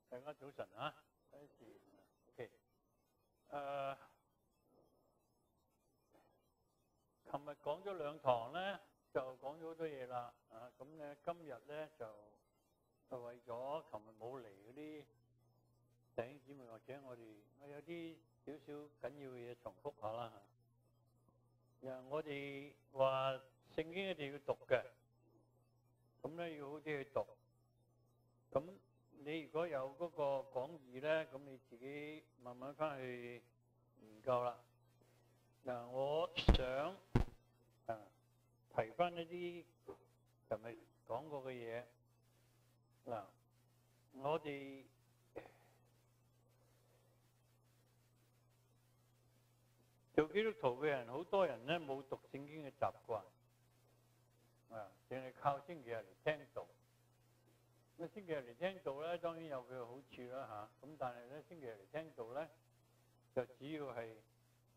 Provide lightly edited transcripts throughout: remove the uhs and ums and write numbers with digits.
大家早晨啊！第一次 OK， 琴日講咗兩堂咧，就講咗好多嘢啦。咁咧今日咧就為咗琴日冇嚟嗰啲弟兄姊妹，或者我有啲少少緊要嘅嘢重複下啦嚇。我哋話聖經一定要讀嘅，咁咧要好啲去讀。咁你如果有嗰個講義咧，咁你自己慢慢翻去研究啦。我想提翻一啲琴日講過嘅嘢。我哋做基督徒嘅人，好多人咧冇讀聖經嘅習慣，淨係靠星期日嚟聽道。咁星期日嚟聽道咧，當然有佢嘅好處啦嚇。咁但係咧，星期日嚟聽道咧，就主要係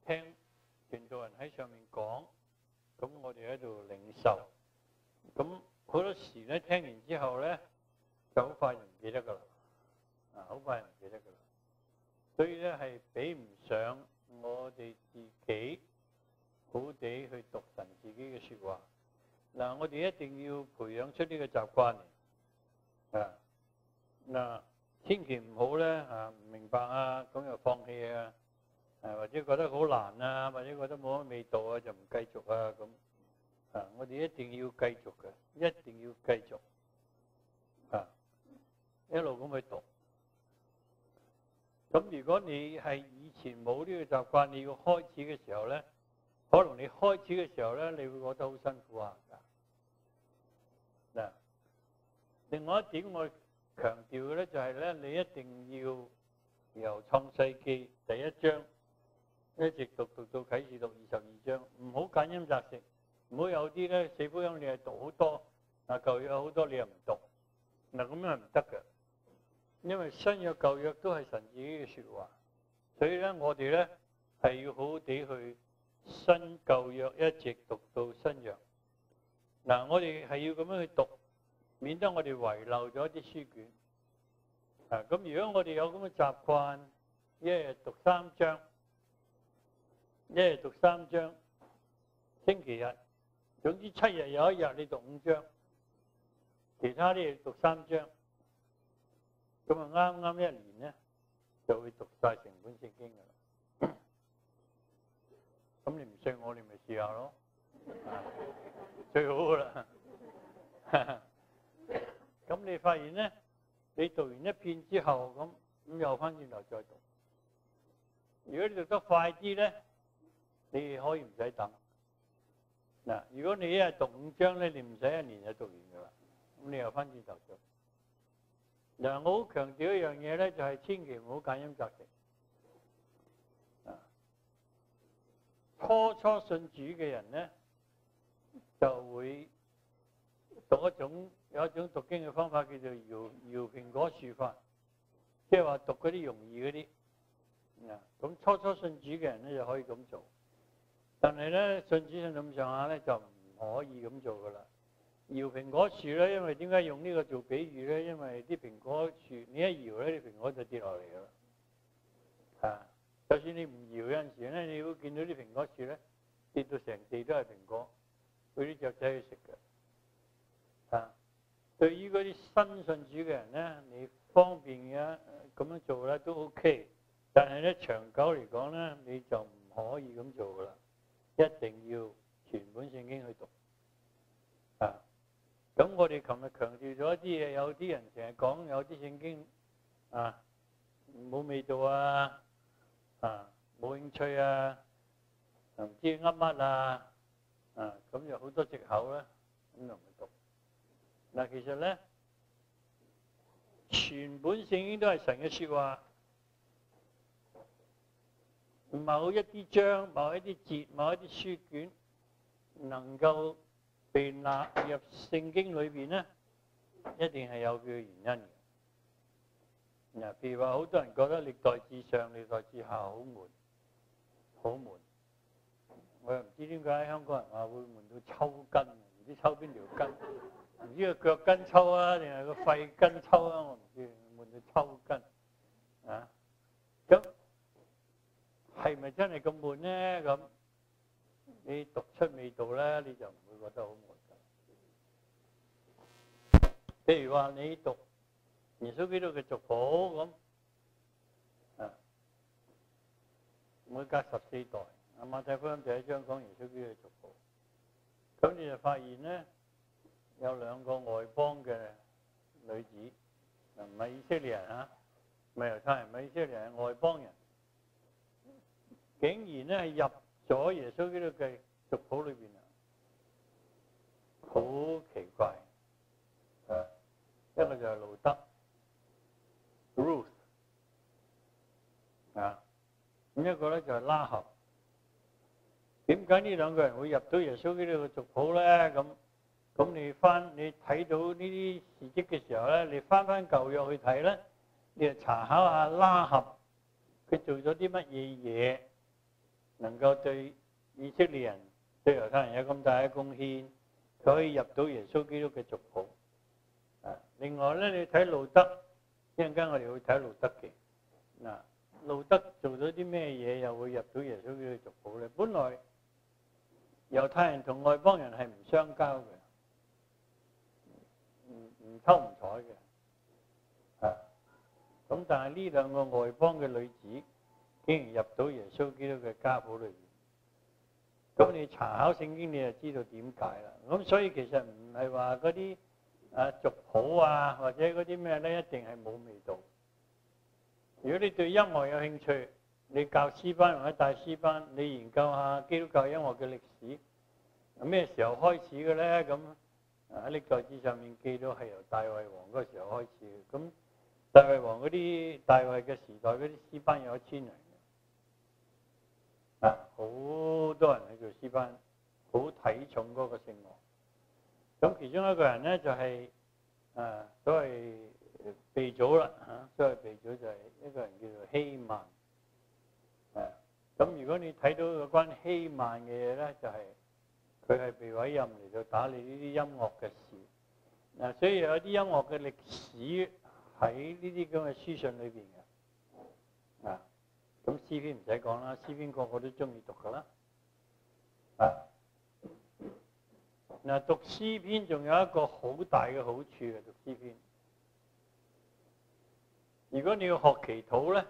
聽傳道人喺上面講，咁我哋喺度領受。咁好多時咧，聽完之後咧，就好快就唔記得噶啦，好快唔記得噶啦。所以咧係比唔上我哋自己好地去讀神自己嘅説話。我哋一定要培養出呢個習慣嚟。千祈唔好咧唔明白啊，咁又放棄啊，或者覺得好難啊，或者覺得冇乜味道啊，就唔繼續啊咁。我哋一定要繼續嘅，一定要繼續一路咁去讀。咁如果你係以前冇呢個習慣，你要開始嘅時候咧，可能你開始嘅時候咧，你會覺得好辛苦啊。另外一點我強調嘅咧就係咧，你一定要由創世記第一章一直讀到啟示錄22章，唔好揀飲擇食，唔好有啲咧四福音你係讀好多，舊約有好多你又唔讀，咁樣係唔得嘅，因為新約舊約都係神自己嘅説話，所以咧我哋咧係要好好地去新舊約一直讀到新約。我哋係要咁樣去讀，免得我哋遺漏咗一啲書卷。咁如果我哋有咁嘅習慣，一日讀3章，星期日，總之7日有一日你讀5章，其他啲嘢讀3章，咁啊啱啱一年咧就會讀晒成本聖經㗎啦。咁你唔信我，你咪試下咯，最好㗎啦。咁你發現咧，你讀完一遍之後，咁又翻轉頭再讀。如果你讀得快啲咧，你可以唔使等。如果你一日讀5章咧，你唔使一年就讀完噶啦。咁你又翻轉頭做。我好強調一樣嘢咧，就係千祈唔好揀飲擇食。初信主嘅人咧，就會有一種讀經嘅方法叫做搖蘋果樹法，即係話讀嗰啲容易嗰啲。咁初信主嘅人咧就可以咁做，但係咧信主信到咁上下咧就唔可以咁做噶啦。搖蘋果樹咧，因為點解用呢個做比喻咧？因為啲蘋果樹你一搖咧，啲蘋果就跌落嚟噶啦。就算你唔搖，有陣時咧，你會見到啲蘋果樹咧跌到成地都係蘋果，嗰啲雀仔去食嘅。對於嗰啲新信主嘅人咧，你方便嘅咁樣做咧都 OK， 但係咧長久嚟講咧，你就唔可以咁做噶啦，一定要全本聖經去讀。咁我哋琴日強調咗一啲嘢，有啲人成日講有啲聖經冇味道啊，冇興趣啊，唔知噏乜啊，咁有好多藉口啦，咁就唔去讀。其實咧，全本聖經都係神嘅説話，某一啲章、某一啲節、某一啲書卷能夠被納入聖經裏邊咧，一定係有佢嘅原因嘅。譬如話，好多人覺得歷代志上、歷代志下好悶，好悶。我又唔知點解香港人話會悶到抽筋，唔知抽邊條筋。唔知個腳筋抽啊，定係個肺筋抽啊？我唔知，悶悶到抽筋啊！咁係咪真係咁悶咧？咁你讀出味道咧，你就唔會覺得好悶㗎。譬如話你讀耶穌基督嘅族譜咁啊，每隔14代。馬太福音第1章講耶穌基督嘅族譜，咁你就發現咧有2個外邦嘅女子，唔係以色列人啊，唔係猶太人，唔係以色列人，係外邦人，竟然咧係入咗耶穌基督嘅族譜裏邊啊，好奇怪啊！一個就係路德 Ruth 啊，咁一個咧就係拉合。點解呢2個人會入到耶穌基督嘅族譜咧？咁你睇到呢啲事蹟嘅時候咧，你翻舊約去睇咧，你就查考下拉合佢做咗啲乜嘢嘢，能夠對以色列人、對猶太人有咁大嘅貢獻，佢可以入到耶穌基督嘅族譜。啊，另外咧，你睇路德，一陣間我哋會睇路德嘅嗱，路德做咗啲咩嘢，又會入到耶穌基督嘅族譜咧？本來猶太人同外邦人係唔相交嘅，唔抽唔睬嘅，啊！咁但係呢2個外邦嘅女子，竟然入到耶穌基督嘅家譜裏邊，咁你查考聖經，你就知道點解啦。咁所以其實唔係話嗰啲族譜啊，或者嗰啲咩咧，一定係冇味道。如果你對音樂有興趣，你教詩班或者帶詩班，你研究下基督教音樂嘅歷史，咩時候開始嘅咧？咁喺歷代誌上面記到係由大衛王嗰時候開始嘅。咁大衛王嗰啲大衛嘅時代嗰啲詩班有1000人嘅，好多人去做詩班，好睇重嗰個聖樂。咁其中一個人咧就係所謂鼻祖啦嚇，所謂鼻祖就係一個人叫做希曼。咁如果你睇到有關希曼嘅嘢咧，就係佢係被委任嚟到打理呢啲音樂嘅事。所以有啲音樂嘅歷史喺呢啲咁嘅書信裏邊嘅。咁詩篇唔使講啦，詩篇個個都中意讀噶啦。讀詩篇仲有一個好大嘅好處嘅，讀詩篇。如果你要學祈禱咧，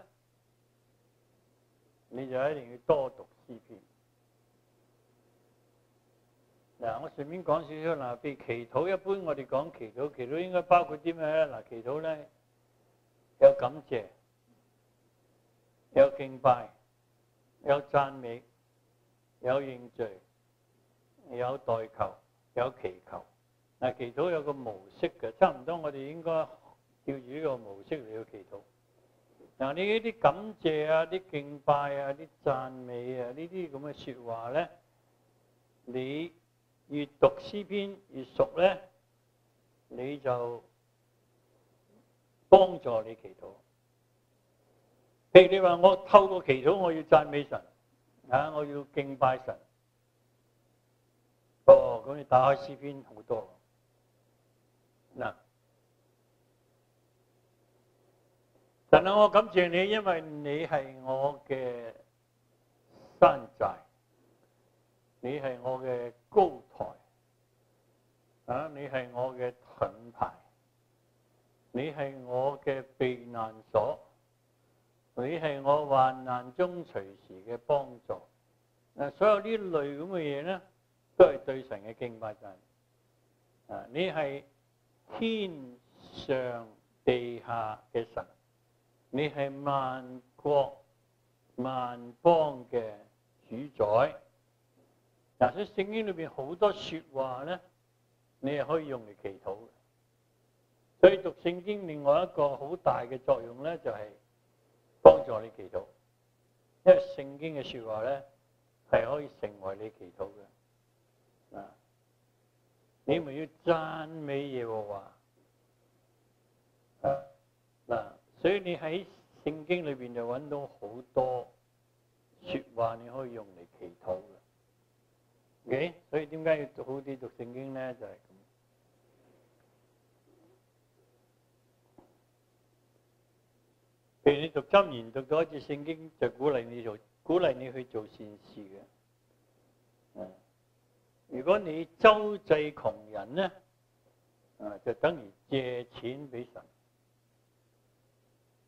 你就一定要多讀詩篇。我順便講少少嗱，譬如祈禱，一般我哋講祈禱，祈禱應該包括啲咩咧？嗱，祈禱咧有感謝，有敬拜，有讚美，有認罪，有代求，有祈求。祈禱有個模式嘅，差唔多我哋應該照住呢個模式嚟去祈禱。你呢啲感謝啊、啲敬拜啊、啲讚美啊，呢啲咁嘅説話咧，你越讀詩篇越熟咧，你就幫助你祈禱。譬如你話我透過祈禱，我要讚美神，我要敬拜神。咁你打開詩篇好多。神啊，我感謝你，因為你係我嘅山寨，你係我嘅高台，你係我嘅盾牌，你係我嘅避難所，你係我患難中隨時嘅幫助。所有呢類咁嘅嘢咧，都係對神嘅敬拜讚。你係天上地下嘅神。你係萬國萬邦嘅主宰。所以聖經裏邊好多説話咧，你係可以用嚟祈禱嘅。所以讀聖經另外一個好大嘅作用咧，就係幫助你祈禱。因為聖經嘅説話咧，係可以成為你祈禱嘅。你咪要讚美耶和華。所以你喺聖經裏邊就揾到好多説話，你可以用嚟祈禱嘅。OK， 所以點解要讀好啲讀聖經咧？就係咁。譬如你讀箴言讀到一節聖經，就鼓勵你去做善事嘅。如果你周濟窮人咧，就等於借錢俾神。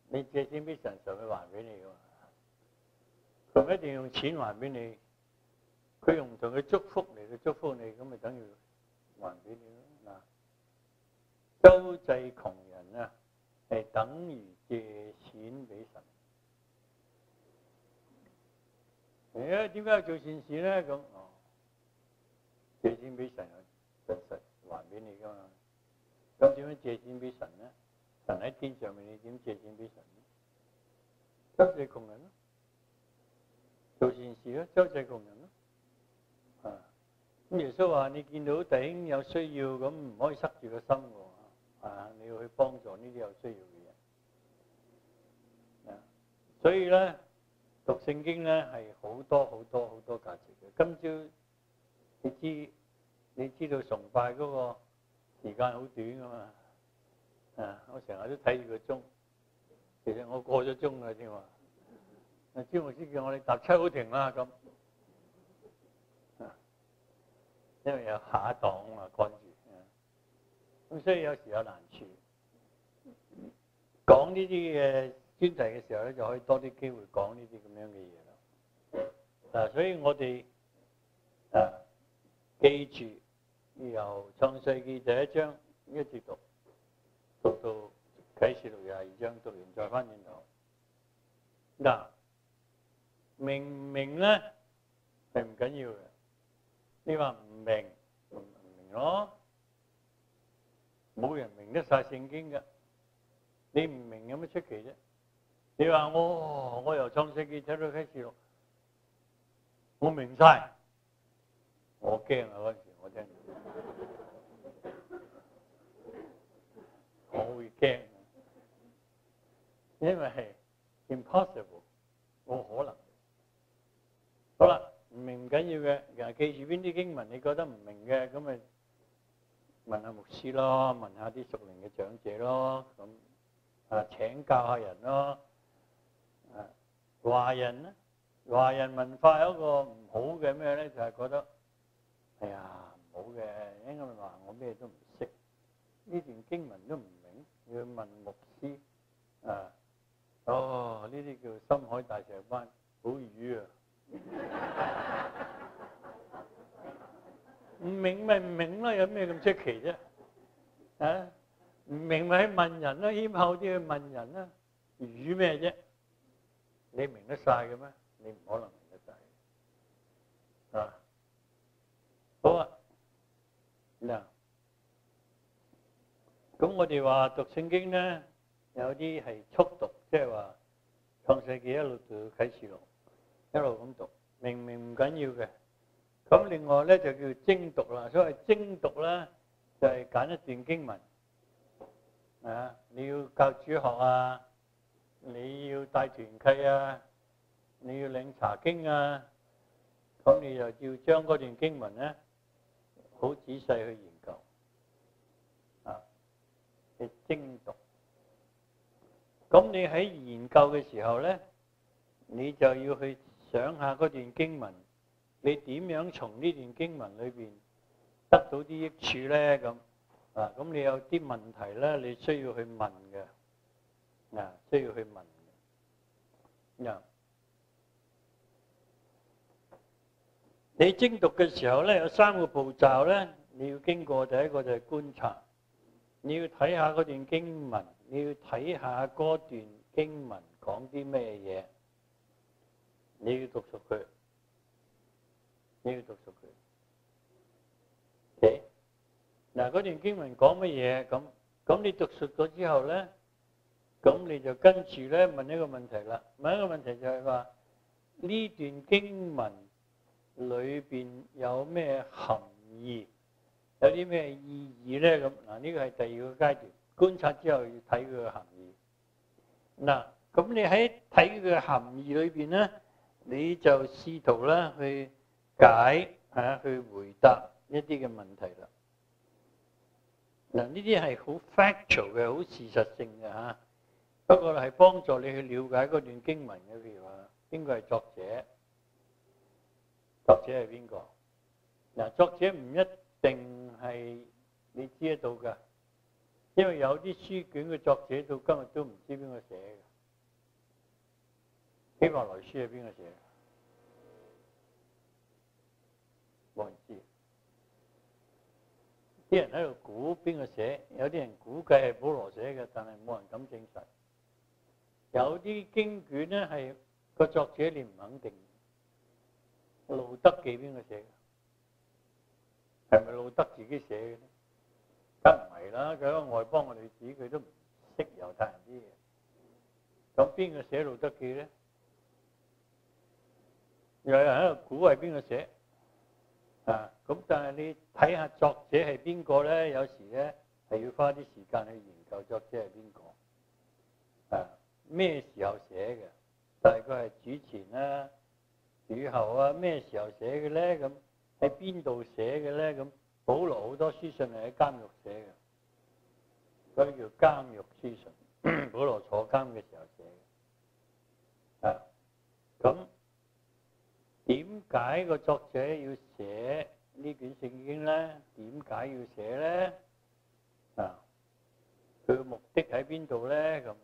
你借錢俾神，就會還俾你㗎嘛。佢唔一定用錢還俾你，佢用唔同嘅祝福嚟到祝福你，咁咪等於還俾你咯。周濟窮人啊，係等於借錢俾神。點解要做善事咧？咁借錢俾神，實還俾你噶嘛。咁點樣借錢俾神咧？神喺天上面，你點借錢俾神咧？周濟窮人咯，做善事咯，周濟窮人咯。咁耶穌話：你見到弟兄有需要，咁唔可以塞住個心喎。你要去幫助呢啲有需要嘅人。所以咧，讀聖經咧係好多價值嘅。今朝你知道崇拜嗰個時間好短噶嘛？我成日都睇住個鐘，其實我過咗鐘啦添喎。朱牧師叫我哋踏七好停啦咁，因為有下一檔啊趕住。咁所以有時有難處。講呢啲嘅專題嘅時候咧，就可以多啲機會講呢啲咁樣嘅嘢啦。所以我哋記住由創世記第一章一直讀到啟示錄22章，讀完再翻轉頭。明唔明咧係唔緊要嘅。你話唔明咯，冇人明得晒聖經嘅。你唔明有乜出奇啫？你話我由創世記睇到啟示錄，我明晒，我驚啊！嗰陣時我聽，我會驚，因為係 impossible，冇可能。好啦，唔明唔緊要嘅，記住邊啲經文你覺得唔明嘅，咁咪問下牧師咯，問下啲屬靈嘅長者咯，咁請教下人咯。華人咧，華人文化有一個唔好嘅咩咧，就係覺得哎呀唔好嘅，應該話我咩都唔識，呢段經文都唔明，要問牧師。呢啲叫深海大石斑，好魚啊！唔明咪唔明啦，有咩咁出奇啫？唔明咪去問人啦，謙厚啲去問人啦。魚咩啫？你明得晒嘅咩？你唔可能明得晒。好啊，咁我哋話讀聖經咧，有啲係速讀，即係話創世記一路讀到啟示錄，一路咁讀，明唔緊要嘅。咁另外咧就叫精讀啦。所謂精讀咧，就係揀一段經文，你要教主學啊，你要帶團契啊，你要領查經啊，咁你就要將嗰段經文咧好仔細去研究，去精讀。咁你喺研究嘅時候咧，你就要去想下嗰段經文，你點樣從呢段經文裏邊得到啲益處咧？咁你有啲問題咧，你需要去問嘅，需要去問嘅。你精讀嘅時候咧，有3個步驟咧，你要經過。第一個就係觀察，你要睇下嗰段經文，你要睇下嗰段經文講啲咩嘢，你要讀熟佢，OK？ 嗰段經文講乜嘢？咁你讀熟咗之後咧，咁你就跟住咧問一個問題啦。問一個問題就係話呢段經文裏邊有咩含義，有啲咩意義咧？呢個係第2個階段，觀察之後要睇佢嘅含義。咁你喺睇佢嘅含義裏邊咧，你就試圖咧去解去回答一啲嘅問題啦。呢啲係好 factual 嘅，好事實性嘅嚇。不過係幫助你去了解嗰段經文嘅，譬如話邊個係作者，作者係邊個？嗱，作者唔一定係你知得到㗎，因為有啲書卷嘅作者到今日都唔知邊個寫嘅。希伯來書係邊個寫？冇人知。啲人喺度估邊個寫，有啲人估計係保羅寫嘅，但係冇人敢證實。有啲經卷咧係個作者你唔肯定。路德記邊個寫嘅？係咪路德自己寫嘅咧？梗唔係啦，佢個外邦嘅女子，佢都唔識猶太人啲嘢。咁邊個寫路德記咧？又有人喺度估係邊個寫？啊，咁但係你睇下作者係邊個咧？有時咧係要花啲時間去研究作者係邊個。啊，咩時候寫嘅？大概係主前啦、主後啊？咩時候寫嘅咧？咁喺邊度寫嘅咧？咁保羅好多書信係喺監獄寫嘅，嗰啲叫監獄書信。保羅坐監嘅時候寫嘅。啊，咁點解個作者要寫呢卷聖經咧？點解要寫咧？啊，佢嘅目的喺邊度咧？咁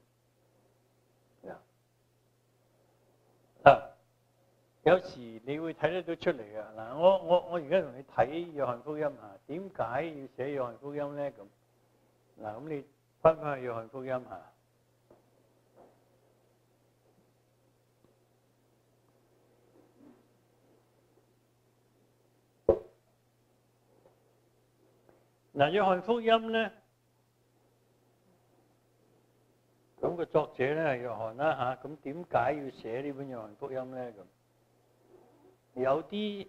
啊，有時你會睇得到出嚟嘅。嗱，我而家同你睇約翰福音嚇，點解要寫約翰福音咧？咁嗱，咁你翻去約翰福音嚇。嗱，約翰福音咧，咁個作者咧係約翰啦嚇，咁點解要寫呢本約翰福音咧？咁有啲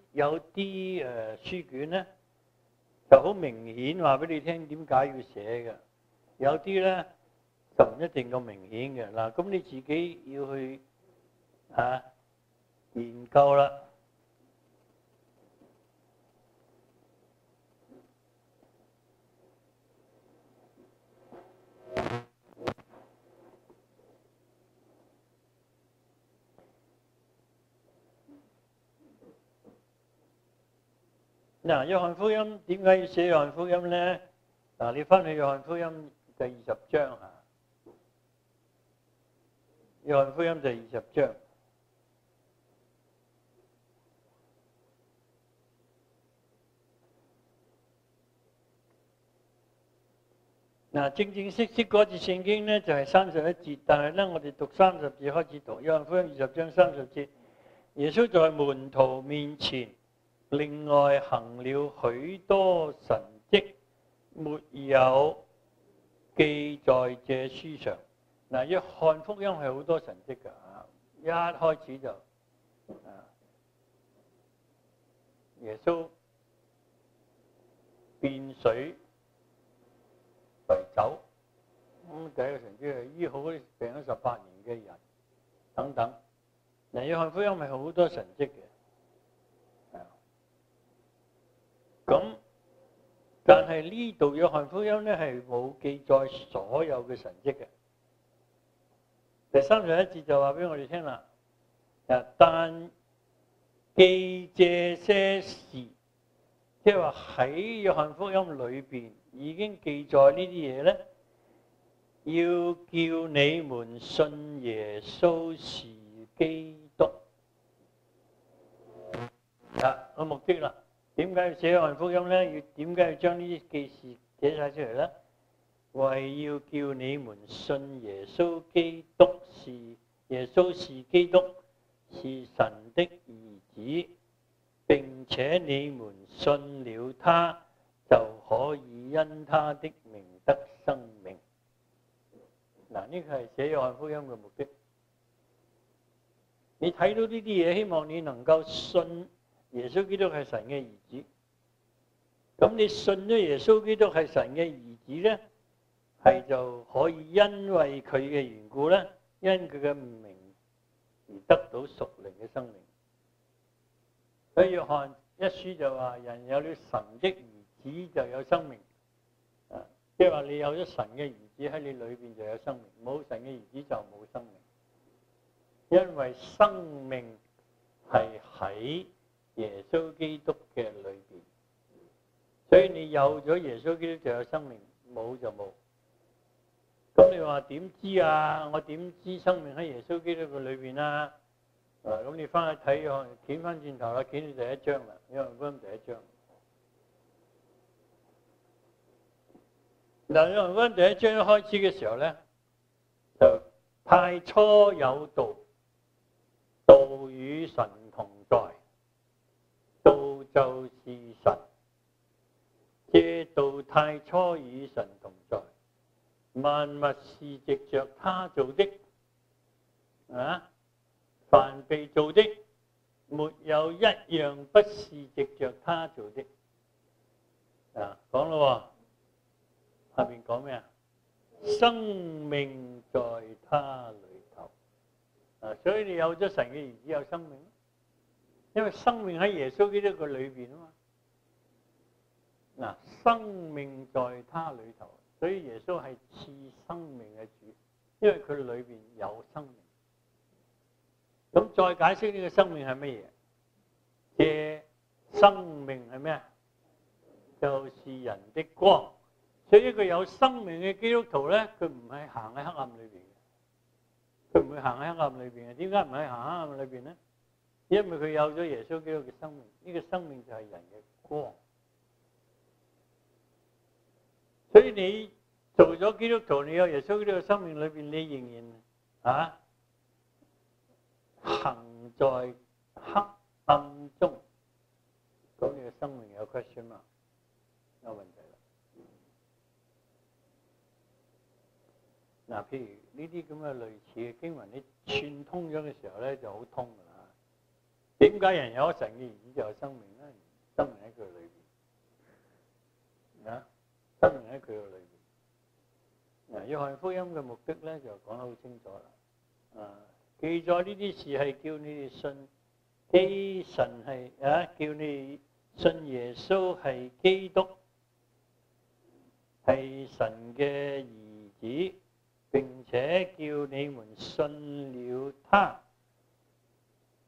書卷咧就好明顯話俾你聽點解要寫嘅，有啲咧就唔一定咁明顯嘅。嗱，咁你自己要去研究啦。嗱，約翰福音點解要寫約翰福音咧？嗱，你翻去約翰福音第20章嚇，約翰福音第20章。嗱，正式嗰節聖經咧就係31節，但係咧我哋讀30節開始讀。約翰福音20章30節，耶穌在門徒面前另外行了許多神蹟，沒有記在這書上。嗱，約翰福音係好多神蹟㗎嚇，一開始就耶穌變水為酒，咁第一個神蹟係醫好嗰啲病咗18年嘅人等等。嗱，約翰福音係好多神蹟嘅。咁，但係呢度約翰福音咧係冇記載所有嘅神蹟嘅。第31節就話俾我哋聽啦，但記這些事，即係話喺約翰福音裏邊已經記載呢啲嘢咧，要叫你們信耶穌是基督。個目的啦。點解要寫約翰福音咧？點解要將呢啲記事寫晒出嚟咧？為要叫你們信耶穌基督是基督，是神的兒子，並且你們信了他，就可以因他的名得生命。嗱，呢個係寫約翰福音嘅目的。你睇到呢啲嘢，希望你能夠信耶穌基督係神嘅兒子，咁你信咗耶穌基督係神嘅兒子咧，係就可以因為佢嘅緣故咧，因佢嘅名而得到屬靈嘅生命。所以約翰一書就話：人有了神的兒子就有生命。即係話你有咗神嘅兒子喺你裏邊就有生命，冇神嘅兒子就冇生命。因為生命係喺耶穌基督嘅裏邊，所以你有咗耶穌基督就有生命，冇就冇。咁你話點知啊？我點知生命喺耶穌基督嘅裏邊啊？咁你翻去睇啊，捲翻轉頭啦，捲到第一章啦，約翰福音第一章。嗱，約翰福音第一章一開始嘅時候咧，就太初有道，道與神同在，道就是神，這道太初與神同在，萬物是藉着他做的，凡被造的，沒有一樣不是藉着他做的。講咯喎，下面講咩啊？生命在他裏頭。所以你有咗神嘅兒子有生命，因為生命喺耶穌基督嘅裏邊啊嘛。生命在他裏頭，所以耶穌係賜生命嘅主，因為佢裏邊有生命。咁再解釋呢個生命係乜嘢？生命係咩？就是人的光。所以一個有生命嘅基督徒咧，佢唔係行喺黑暗裏邊嘅，佢唔會行喺黑暗裏邊嘅。點解唔係行喺黑暗裏邊咧？因為佢有咗耶穌基督嘅生命，呢個生命就係人嘅光。所以你做咗基督徒，你有耶穌基督嘅生命裏邊，你仍然行在黑暗中，咁你嘅生命有 question 嘛？有問題啦。譬如呢啲咁嘅類似嘅經文，你串通咗嘅時候咧，就好通噶啦。點解人有神嘅兒子就有生命咧？生命喺佢裏邊，生命喺佢嘅裏邊。約翰福音嘅目的咧，就講得好清楚啦。記載呢啲事係叫你哋信基神係叫你信耶穌係基督，係神嘅兒子，並且叫你們信了他，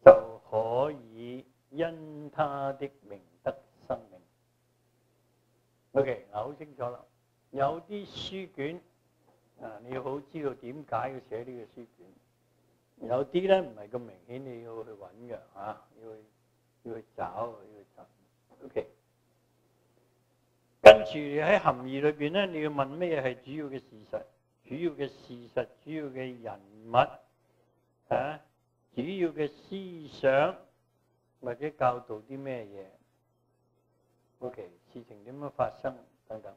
就可以因他的名得生命。OK， 好清楚啦。有啲書卷你要好知道點解要寫呢個書卷。有啲咧唔係咁明顯，你要去揾嘅要去找。OK， 跟住喺含義裏邊咧，你要問咩係主要嘅事實、主要嘅事實、主要嘅人物主要嘅思想，或者教導啲咩嘢 ？OK， 事情點樣發生等等。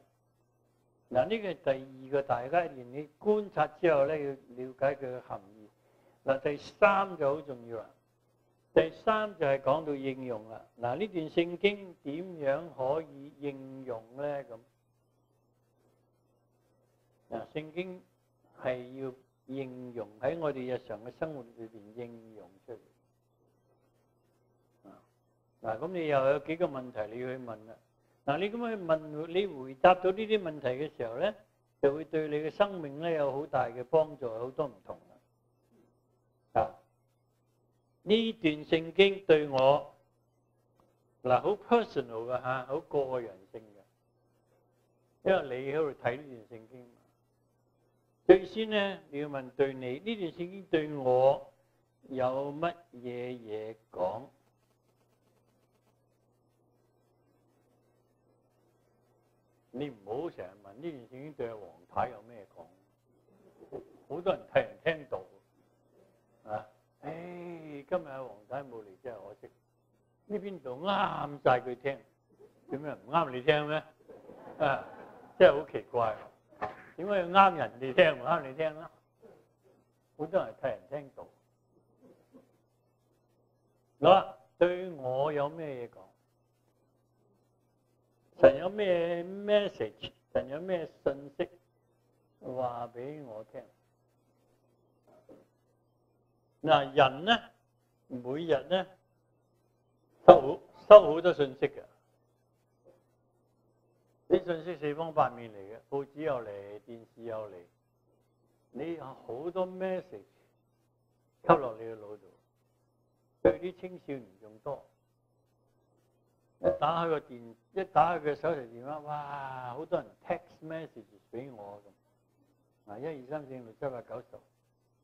呢個係第二個大階段，你觀察之後咧，要了解佢嘅含義。第三就好重要啦。第三就係講到應用啦。呢段聖經點樣可以應用咧？咁聖經係要應用喺我哋日常嘅生活裏邊應用出嚟。咁你又有幾個問題你要去問啦。你咁去問，你回答到呢啲問題嘅時候咧，就會對你嘅生命咧有好大嘅幫助，好多唔同。呢段聖經對我好 personal 嘅好個人性嘅，因為你喺度睇呢段聖經。最先咧，你要問對你呢段聖經對我有乜嘢嘢講？你唔好成日問呢段聖經對阿黃太有咩講？好多人睇唔聽到。今日阿黃太冇嚟真係可惜。呢邊度啱晒佢聽，點解唔啱你聽咩？真係好奇怪。點解要啱人哋聽唔啱你聽啦？好多人睇人聽到。好啦，對我有咩嘢講？神有咩 message？ 神有咩信息話俾我聽？人咧，每日咧收好多信息嘅。啲信息四方八面嚟嘅，報紙又嚟，電視又嚟，你有好多 message 吸落你嘅腦度，對啲青少年仲多。一打開個手提電話，哇！好多人 text message 俾我咁。1、2、3、4、5、6、7、8、9、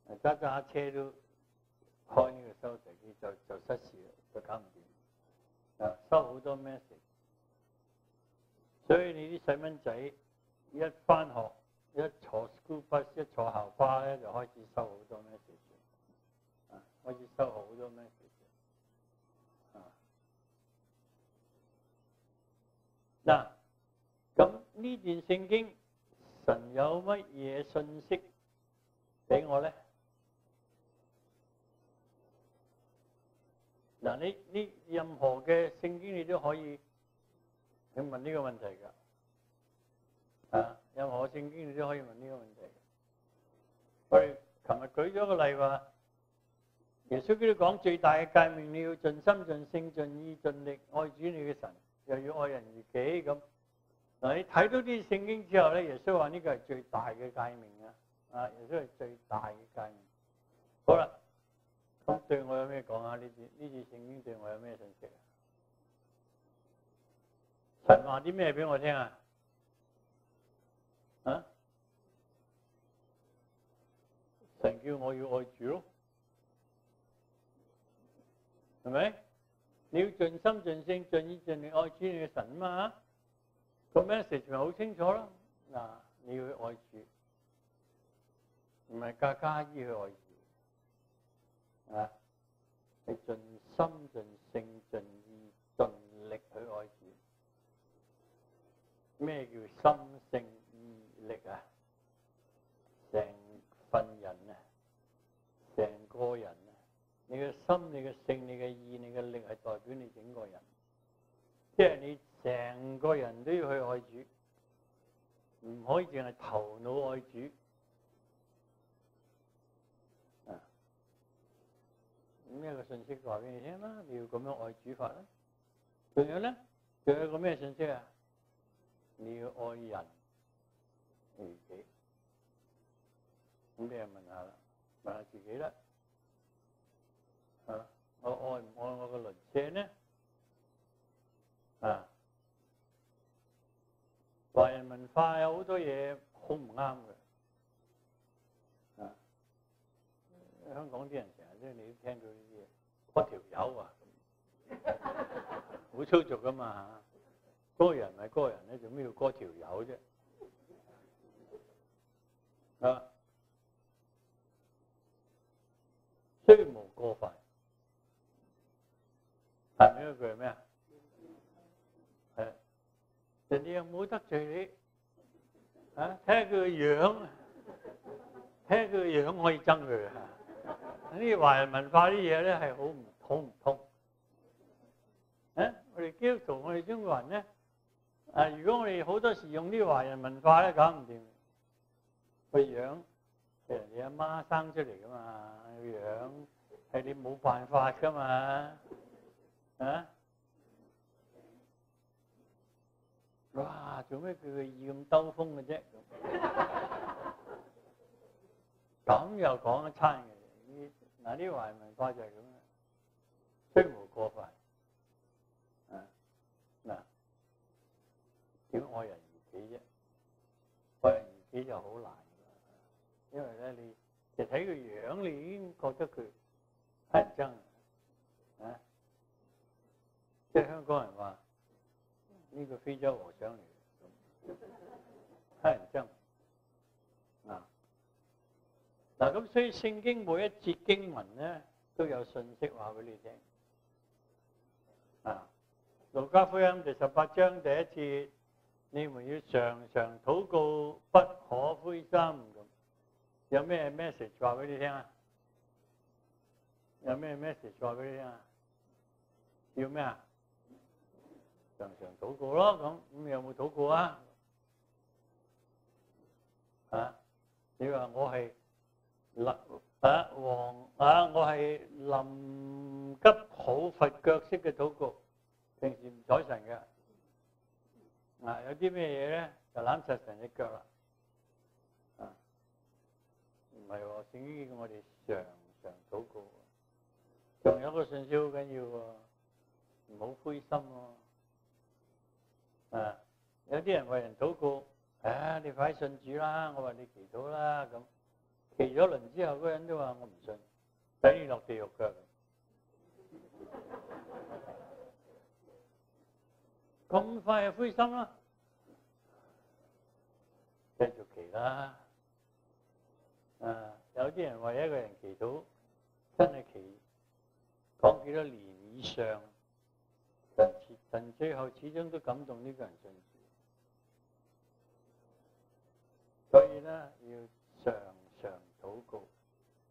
10，揸下車都開呢個收提機就失事啦，就搞唔掂。收好多 message， 所以你啲細蚊仔一返學，一坐 school bus， 一坐校巴咧，就開始收好多 message， 開始收好多 message。嗱，咁呢段聖經，神有乜嘢信息俾我咧？嗱，你任何嘅聖經你都可以去問呢個問題㗎，任何聖經你都可以問呢個問題。我哋琴日舉咗個例話，耶穌基督講最大嘅誡命，你要盡心盡性盡意盡力愛主你嘅神，又要愛人如己咁。嗱，你睇到啲聖經之後咧，耶穌話呢個係最大嘅誡命啊！耶穌係最大嘅誡命。好啦，咁對我有咩講啊？呢次聖經對我有咩信息啊？神話啲咩俾我聽啊？神叫我要愛主咯，係咪？你要盡心盡性盡意盡力愛主你嘅神啊嘛，個 message 咪好清楚咯。嗱，你要愛主，唔係加依去愛主，係盡心盡性盡意盡力去愛主。咩叫心性意力啊？成份人啊，成個人啊，你嘅心、你嘅性、你嘅意、你嘅力係代表你整個人，即係你成個人都要去愛主，唔可以淨係頭腦愛主。咁一個信息話俾你聽啦，你要咁樣愛主法啦。仲有咧，仲有個咩信息啊？你要愛人如己。咁你又問下啦，問下自己啦。我愛唔愛我個鄰舍呢？華人文化有好多嘢好唔啱嘅。香港啲人成日都你都聽到呢啲嘢，嗰條友啊，好粗俗噶嘛。嗰個人係嗰個人咧，做咩要嗰條友啫？雖無過犯，下面嗰句係咩啊？人哋又冇得罪你，睇下佢個樣，睇下佢個樣可以憎佢啊！呢啲華人文化啲嘢咧係好唔通。我哋基督徒，我哋中國人咧，如果我哋好多時用啲華人文化咧，搞唔掂。個樣係人哋阿媽生出嚟噶嘛，個樣係你冇辦法噶嘛，哇！做咩佢個意咁兜風嘅啫？咁又講一餐嘅，嗱啲華人文化就係咁啦，雖無過犯。點愛人如己啫？愛人如己就好難㗎，因為咧你就睇個樣，你已經覺得佢乞人憎，即係香港人話呢個非洲和尚嚟嘅，乞人憎。嗱咁，所以聖經每一節經文咧都有信息話俾你聽。路加福音第18章第1節。你們要常常禱告，不可灰心。咁有咩 message 話俾你聽啊？有咩 message 話俾你聽啊？要咩啊？常常禱告咯。咁你有冇禱告啊？你話我係我係臨急抱佛腳式嘅禱告，平時唔睬神嘅。有啲咩嘢咧就攬實神隻腳啦。唔係喎，聖經叫我哋常常禱告。仲有一個信息好緊要喎，唔好灰心喎。有啲人為人禱告，你快啲信主啦，我話你祈禱啦咁。祈咗輪之後，嗰人都話我唔信，等你落地獄㗎。咁快就灰心啦，繼續祈啦。有啲人為一個人祈禱，真係祈講幾多年以上，神最後始終都感動呢個人信主。所以咧要常常禱告，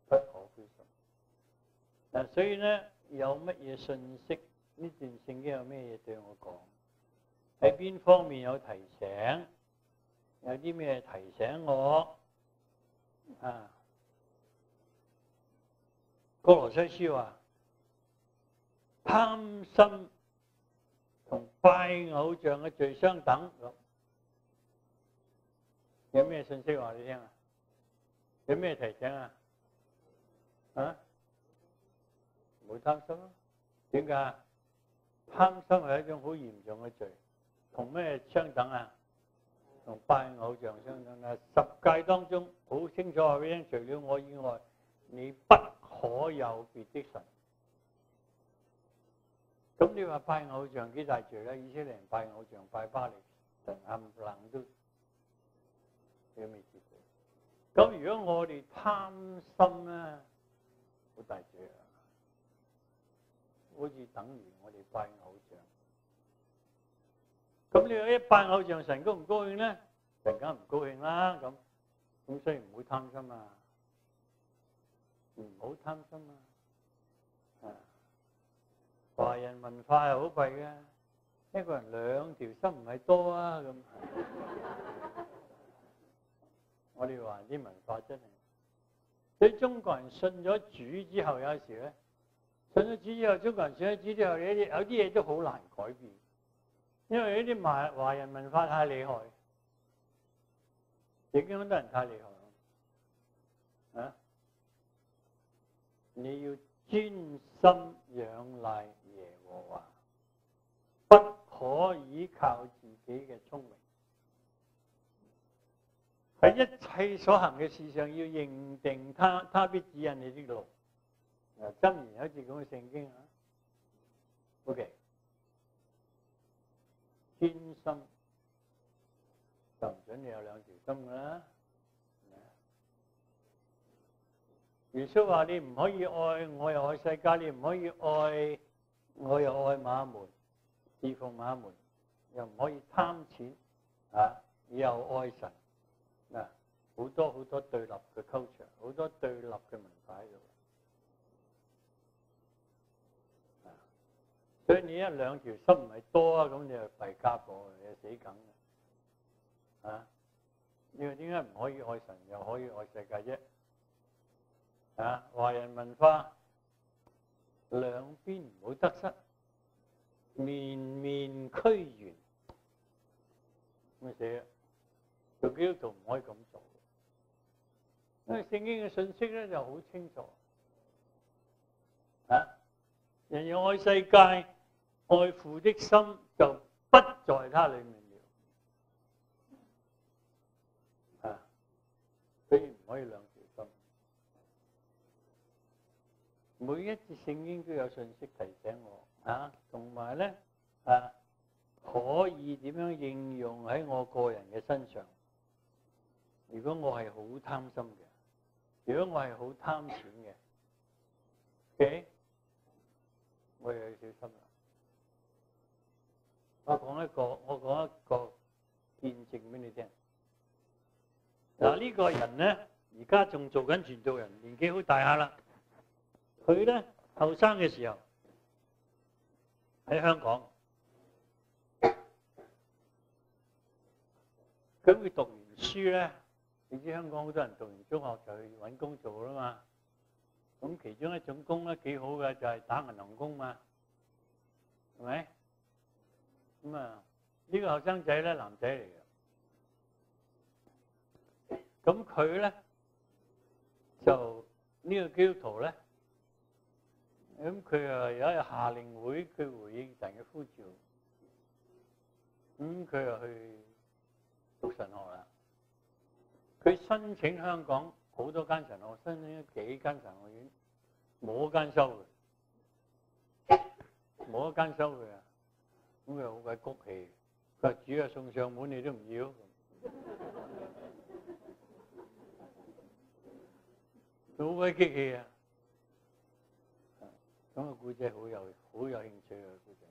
不可灰心。所以咧有乜嘢信息？呢段聖經有咩嘢對我講？喺邊方面有提醒？有啲咩提醒我？歌羅西書話貪心同拜偶像嘅罪相等。有咩信息話你聽啊？有咩提醒啊？唔好貪心咯。點解？貪心係一種好嚴重嘅罪，同咩相等啊？同拜偶像相等啊！十誡當中好清楚話俾你聽，除了我以外，你不可有別的神。咁你話拜偶像幾大罪咧？以色列人拜偶像、拜巴力神冚唪唥都有未試過。咁如果我哋貪心咧，好大罪啊！好似等於我哋拜偶像。咁你話一拜偶像，神高唔高興咧？神梗唔高興啦。咁所以唔好貪心啊！唔好貪心啊！華人文化係好弊嘅，一個人兩條心唔係多啊咁。我哋華人啲文化真係，所以中國人信咗主之後，有時咧信咗主之後，中國人信咗主之後，有啲嘢都好難改變，因為呢啲華人文化太厲害，已經好多人太厲害啊！你要專心仰賴耶和華，不可以靠自己嘅聰明。喺一切所行嘅事上，要認定他必指引你的路。箴言有一節咁嘅聖經啊。OK， 專心就唔准你有兩條心噶啦。耶穌話：你唔可以愛我又愛世界，你唔可以愛我又愛馬門，侍奉馬門，又唔可以貪錢又愛神。好多好多對立嘅 culture， 好多對立嘅文化喺度。所以你一兩條心唔係多啊，咁你就弊家伙，你就死梗嘅。你話點解唔可以愛神又可以愛世界啫？華人文化兩邊唔好得失，面面俱圓。咁死啦！做基督徒唔可以咁做，因為聖經嘅信息咧就好清楚。人要愛世界，愛父的心就不在他裏面了。所以唔可以兩條心。每一節聖經都有信息提醒我，同埋咧可以點樣應用喺我個人嘅身上。如果我係好貪心嘅，如果我係好貪錢嘅，OK， 我又要小心啦。我講一個見證俾你聽。呢個人咧，而家仲做緊傳道人，年紀好大下啦。佢咧後生嘅時候喺香港，咁佢讀完書咧。你知香港好多人讀完中學就去揾工做啦嘛，咁其中一種工咧幾好嘅就係打銀行工嘛，係咪？咁呢個後生仔咧，男仔嚟嘅。咁佢咧就呢個基督徒咧，咁佢啊有一日夏令會，佢回應神嘅呼召，咁佢又去讀神學啦。佢申請香港好多間神學，申請咗幾間神學院，冇一間收佢，冇一間收佢啊！咁佢好鬼谷氣，佢話主啊送上門你都唔要，佢好鬼激氣啊！咁個故仔好有興趣啊故仔。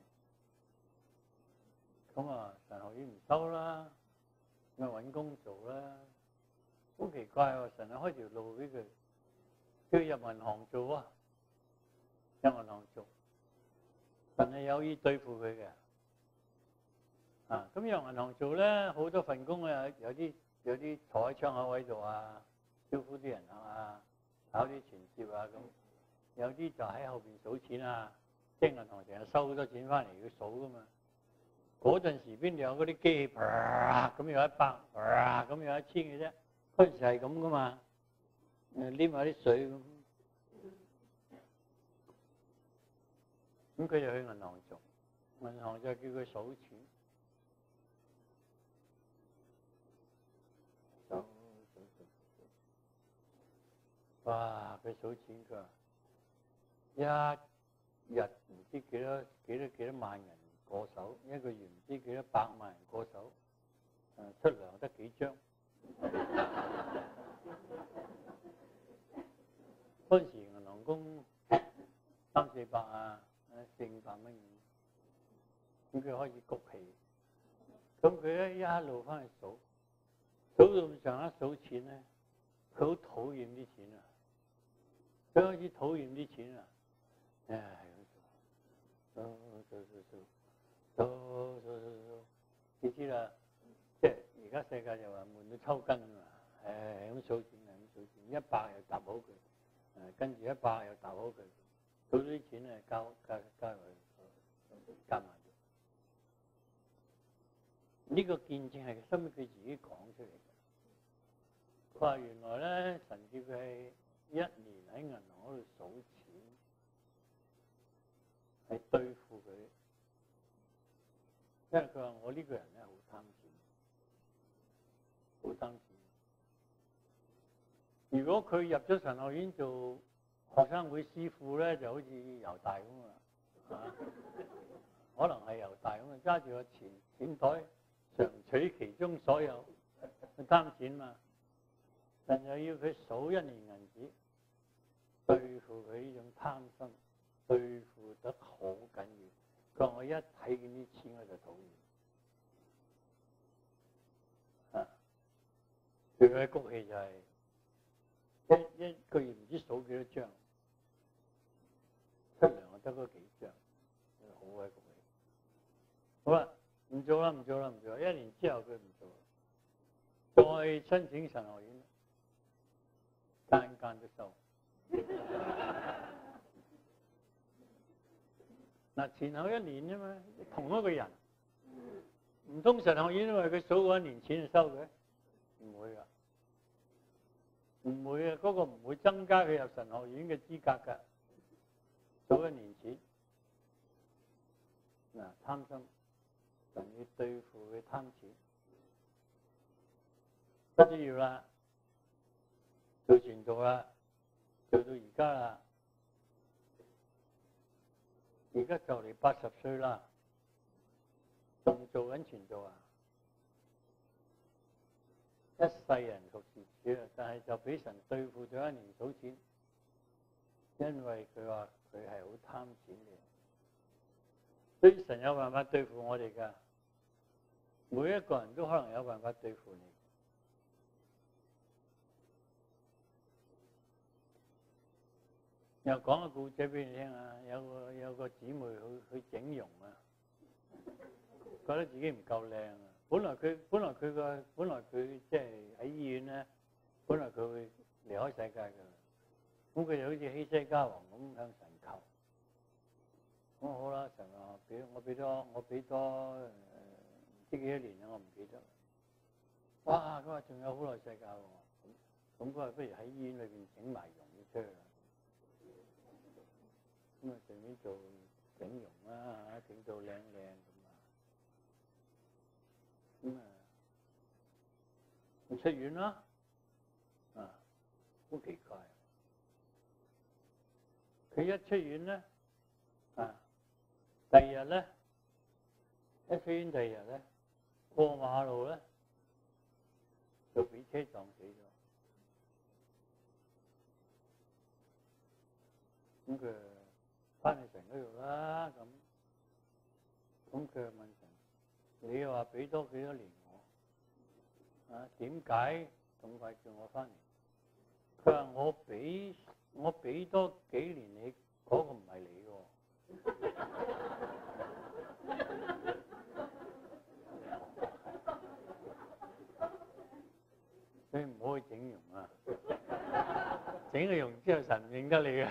咁啊神學院唔收啦，咁啊揾工做啦。好奇怪喎！神啊開條路俾佢，叫佢入銀行做啊，入銀行做。神係有意對付佢嘅。咁入銀行做咧，好多份工啊，有啲坐喺窗口位度啊，招呼啲人啊，搞啲存摺啊咁。有啲就喺後邊數錢啊，即係銀行成日收好多錢翻嚟要數噶嘛。嗰陣時邊度有嗰啲機器，咁有100，咁有1000嘅啫。嗰陣時係咁噶嘛，黏下啲水咁。咁佢就去銀行做，銀行就叫佢數錢。哇！佢數錢佢話一日唔知幾多萬人過手，一個月唔知幾多百萬人過手，出糧得幾張。嗰陣時銀行工300-400啊，400-500蚊。咁佢開始谷氣，咁佢咧一路翻去數到咁上下數錢咧，佢好討厭啲錢啊！佢開始討厭啲錢啊！數，你知啦，即係而家世界就話悶到抽筋啊！咁數錢啊，咁數錢，100又搭好佢，跟住100又搭好佢，數啲錢咧加埋咗。呢個見證係收尾佢自己講出嚟嘅。佢話原來咧，神叫佢係1年喺銀行嗰度數錢，係對付佢，因為佢話我呢個人咧好貪錢，好貪錢。如果佢入咗神學院做學生會師傅咧，就好似猶大咁啊，可能係猶大咁啊，揸住個錢袋，常取其中所有，佢貪錢嘛。神又要佢數1年銀紙，對付佢呢種貪心，對付得好緊要。佢話我一睇見啲錢我就討厭。佢嘅谷氣就係、一個月唔知數幾多張，出糧我得嗰幾張，好鬼谷氣。好啦，唔做啦，1年之後佢唔做，再申請神學院，間間都收。嗱，前後1年啫嘛，同一個人，唔通神學院因為佢數過1年錢就收佢？唔會噶。唔會啊！嗰個唔會增加佢入神學院嘅資格㗎。數1年錢，貪心，神要對付佢貪錢，不都要啦，做傳道啦，做到而家啦，而家就嚟80歲啦，仲做緊傳道啊！一世人服侍主啊，但係就俾神對付咗1年數錢，因為佢話佢係好貪錢嘅，所以神有辦法對付我哋㗎，每一個人都可能有辦法對付你。又講個故仔俾你聽啊！有個姊妹去整容啊，覺得自己唔夠靚啊。本來佢即係喺醫院咧，本來佢會離開世界㗎。咁佢就好似希西家王咁向神求。咁好啦，神話我俾多唔知幾多年啦，我唔記得。哇！佢話仲有好耐世界喎，咁佢話不如喺醫院裏邊整埋容啲出嚟，咁啊順便做整容啦嚇，整到靚靚咁啊，咁啊，佢出院啦，啊，好奇怪，佢一出院咧，啊，第二日咧，一出院第二日咧，過馬路咧，就俾車撞死咗。咁佢翻去神嗰度啦，咁佢就問神：你又話俾多幾多年我？啊，點解咁快叫我翻嚟？佢話我俾多幾年你，嗰個唔係你喎。所以唔好去整容啊！整個容之後，神唔認得你嘅。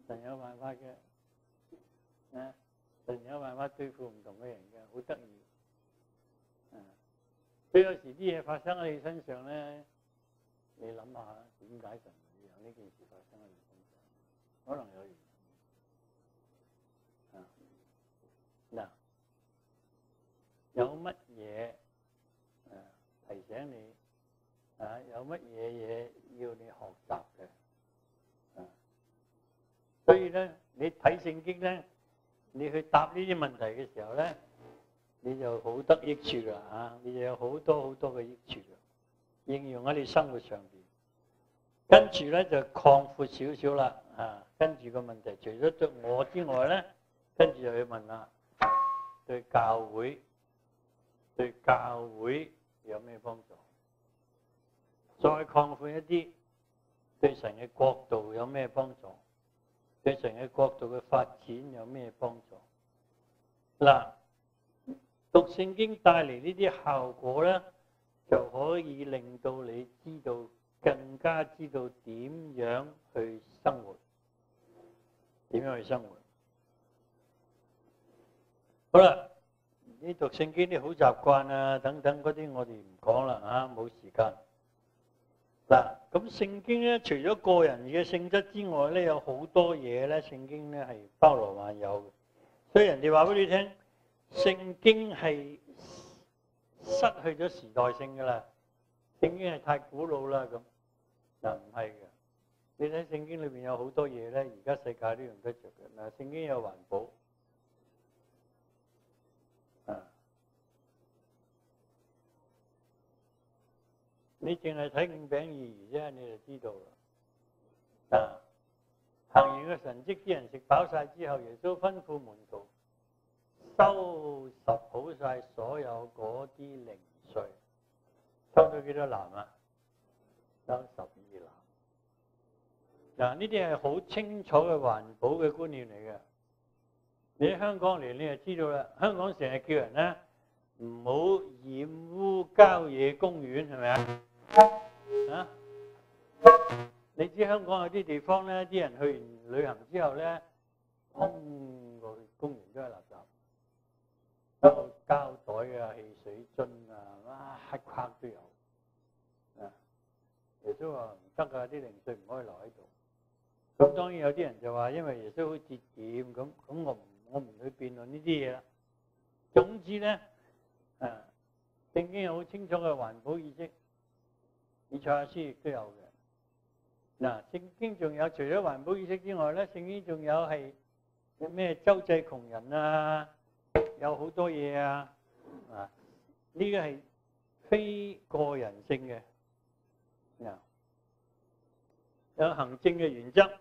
神有辦法嘅，啊！神有辦法對付唔同嘅人嘅，好得意。所以有時啲嘢發生喺你身上咧，你諗下點解神會有呢件事發生喺你身上？可能有原因。嗱，有乜嘢提醒你有乜嘢要你學習嘅？所以咧，你睇聖經咧，你去答呢啲問題嘅時候咧，你就好得益處啦嚇，你就有好多好多嘅益處啦，應用喺你生活上邊。跟住咧就擴闊少少啦跟住個問題，除咗對我之外咧，跟住就去問啦，對教會有咩幫助？再擴闊一啲，對神嘅國度有咩幫助？對神嘅國度嘅發展有咩幫助？嗱，讀聖經帶嚟呢啲效果咧，就可以令到你知道，更加知道點樣去生活，點樣去生活。好啦，你讀聖經啲好習慣啊，等等嗰啲我哋唔講啦冇時間。嗱，咁聖經咧，除咗個人嘅性質之外咧，有好多嘢咧，聖經咧係包羅萬有嘅。所以人哋話俾你聽，聖經係失去咗時代性噶啦，聖經係太古老啦咁。嗱，唔係嘅，你睇聖經裏邊有好多嘢咧，而家世界都用得着嘅。嗱，聖經有環保。你淨係睇五餅二魚啫，你就知道啦。行完個神蹟，啲人食飽晒之後，耶穌吩咐門徒收拾好晒所有嗰啲零碎，收咗幾多籃啊？收12籃。嗱，呢啲係好清楚嘅環保嘅觀念嚟嘅。你喺香港嚟，你就知道啦。香港成日叫人咧唔好染污郊野公園，係咪啊？你知香港有啲地方咧，啲人去完旅行之後咧，空個公園都係垃圾，有膠袋啊、汽水樽啊，黑框都有。耶穌話唔得㗎，啲零碎唔可以留喺度。咁當然有啲人就話，因為耶穌好節儉，咁我唔去辯論呢啲嘢啦。總之咧，聖經有好清楚嘅環保意識。以賽亞書亦都有嘅。嗱，聖經仲有除咗環保意識之外咧，聖經仲有係咩周濟窮人啊，有好多嘢啊。呢個係非個人性嘅。有行政嘅原則，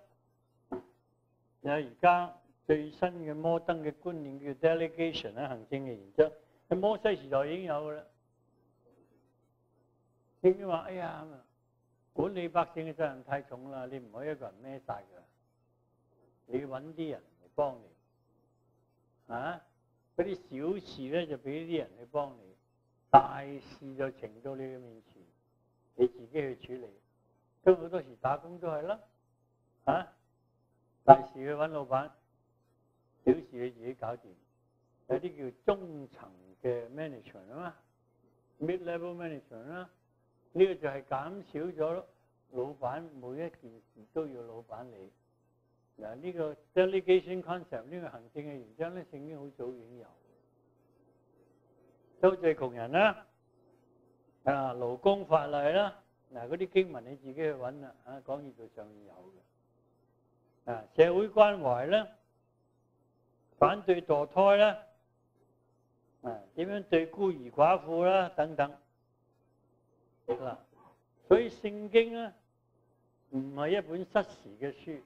有而家最新嘅摩登嘅觀念叫 delegation 啦，行政嘅原則喺摩西時代已經有㗎啦。聖經話：哎呀，管理百姓嘅責任太重啦，你唔可以一個人孭晒㗎，你要揾啲人嚟幫你。嗰啲小事咧就俾啲人去幫你，大事就呈到你嘅面前，你自己去處理。咁好多時打工都係啦，大事去揾老闆，小事你自己搞掂。有啲叫中層嘅 management 啊嘛 ，mid-level management 啦，呢個就係減少咗老闆每一件事都要老闆理。嗱，呢個 delegation concept 呢個行政嘅原則咧，聖經好早已經有。周濟窮人啦，勞工法例啦，嗱嗰啲經文你自己去揾啦，講義道上面有嘅。社會關懷啦，反對墮胎啦，點樣對孤兒寡婦啦等等。嗱，所以聖經咧唔係一本失時嘅書，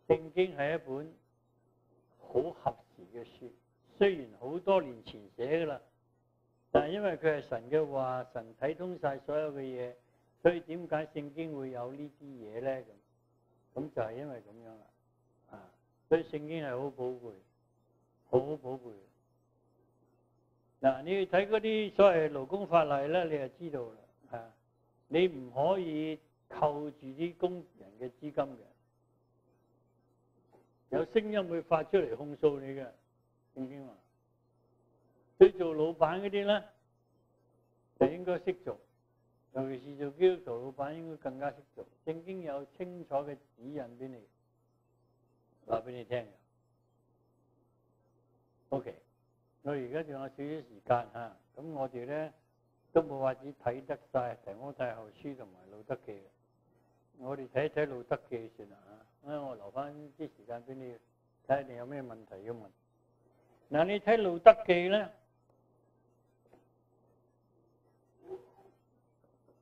聖經係一本好合時嘅書。雖然好多年前寫噶啦，但係因為佢係神嘅話，神睇通晒所有嘅嘢，所以點解聖經會有呢啲嘢咧？咁就係因為咁樣啦。所以聖經係好寶貝，好寶貝。嗱，你要睇嗰啲所謂勞工法例咧，你就知道啦。你唔可以扣住啲工人嘅資金嘅，有聲音會發出嚟控訴你嘅。聖經話，所以做老闆嗰啲咧，就應該識做，尤其是做基督徒老闆應該更加識做。聖經有清楚嘅指引俾你，話俾你聽嘅。OK， 我而家仲有少少時間嚇，咁我哋咧都冇法子睇得晒提摩太後書同埋路德記，我哋睇一睇路德記算啦嚇，我留翻啲時間俾你睇下你有咩問題要問。嗱，你睇路德記咧，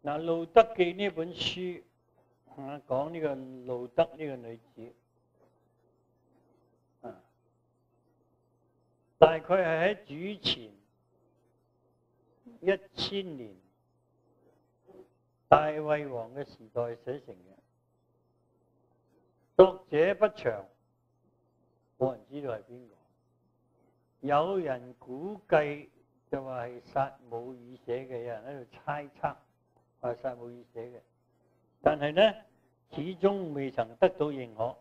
嗱路德記呢本書講呢個路德呢個女子，大概係喺主前1000年大衛王嘅時代寫成嘅，作者不詳，冇人知道係邊個。有人估計就話係撒母耳寫嘅，有人喺度猜測係撒母耳寫嘅，但係咧始終未曾得到認可，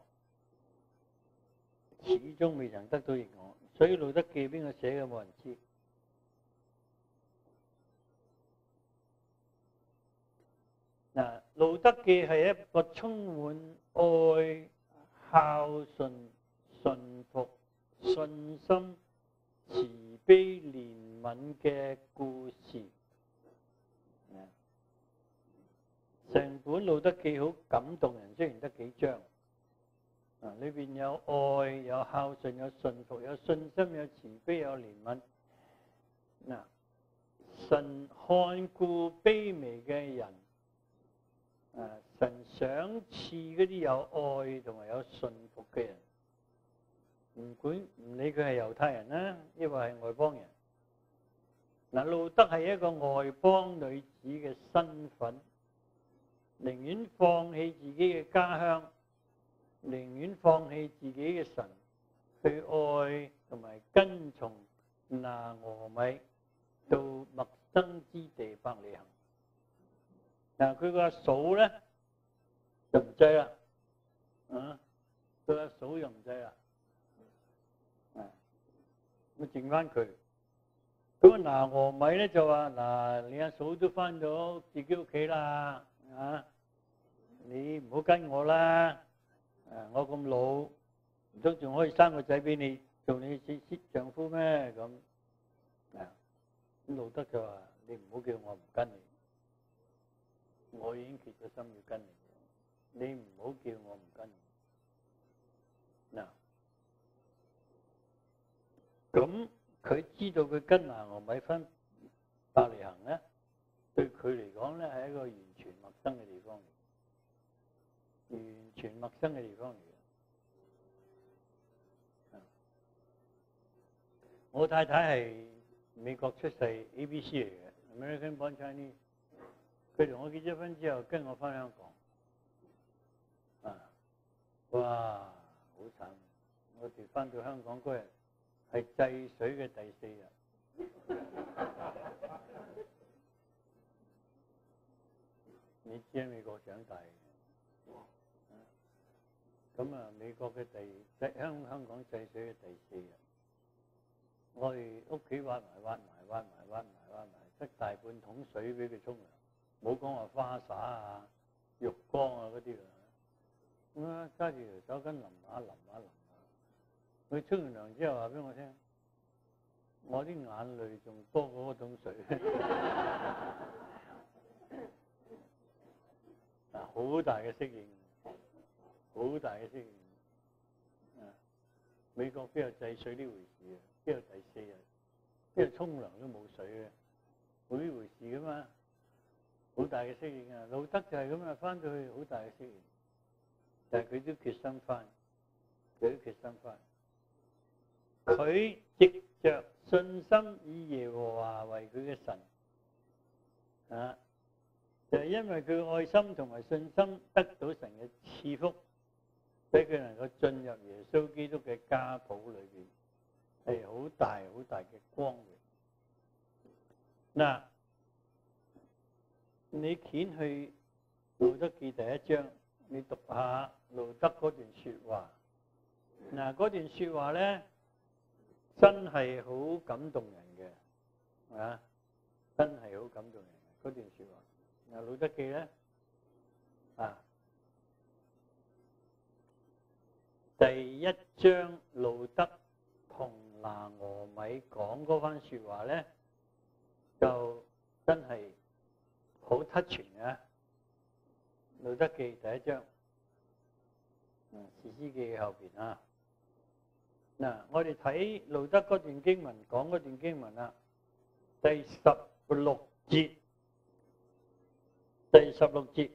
所以路德記邊個寫嘅冇人知。嗱，路德記係一個充滿愛、孝順、順服、信心、慈悲憐憫嘅故事。成本路德記好感動人，雖然得幾章，裏邊有愛、有孝順、有順服、有信心、有慈悲、有憐憫。嗱，神看顧卑微嘅人，神賞賜嗰啲有愛同埋有順服嘅人。唔理佢係猶太人啦，抑或係外邦人。嗱，路德係一個外邦女子嘅身份，寧願放棄自己嘅家鄉，寧願放棄自己嘅神，去愛同埋跟從拿俄米到陌生之地伯利恆。嗱，佢個阿嫂咧就唔制啦，佢阿嫂又唔制啦。咁剩翻佢，咁拿俄米咧就話：嗱，你阿嫂都翻咗自己屋企啦，你唔好跟我啦，我咁老，唔通仲可以生個仔俾你做你丈夫咩？咁路德就話：你唔好叫我唔跟你，我已經決咗心要跟你，你唔好叫我唔跟你。嗱。咁佢知道佢跟拿俄米返伯利恆咧，對佢嚟講咧係一個完全陌生嘅地方嚟，完全陌生嘅地方嚟嘅。我太太係美國出世 ABC 嚟嘅 ，American Born Chinese。佢同我結咗婚之後，跟我返香港，哇，好慘！我哋返到香港嗰日，係制水嘅第4日，你知喺美國長大嘅，咁啊，美國嘅香港制水嘅第4日，我哋屋企挖埋，得大半桶水俾佢沖涼，冇講話花灑啊、浴缸啊嗰啲啊。咁啊，揸住條手巾淋下，佢沖完涼之後話俾我聽，我啲眼淚仲多過嗰桶水。好大嘅適應，好大嘅適應。美國邊有制水呢回事啊？邊有第4日？邊有沖涼都冇水嘅？冇呢回事噶嘛？好大嘅適應啊！路德就係咁啊，翻到去好大嘅適應，但係佢都決心翻，佢藉着信心以耶和華為佢嘅神啊！就係因為佢愛心同埋信心得到神嘅賜福，俾佢能夠進入耶穌基督嘅家譜裏邊，係好大嘅光榮。嗱，你掀去路德記第1章，你讀下路德嗰段説話。嗱，嗰段説話咧，真係好感動人嘅，啊，真係好感動人嘅嗰段説話。嗱，路德記咧，第1章路德同拿俄米講嗰番説話咧，就真係好 touching 嘅。路德記第1章，士師記後邊啊。嗱，我哋睇路德嗰段經文，講嗰段經文啦，第16節。第16節，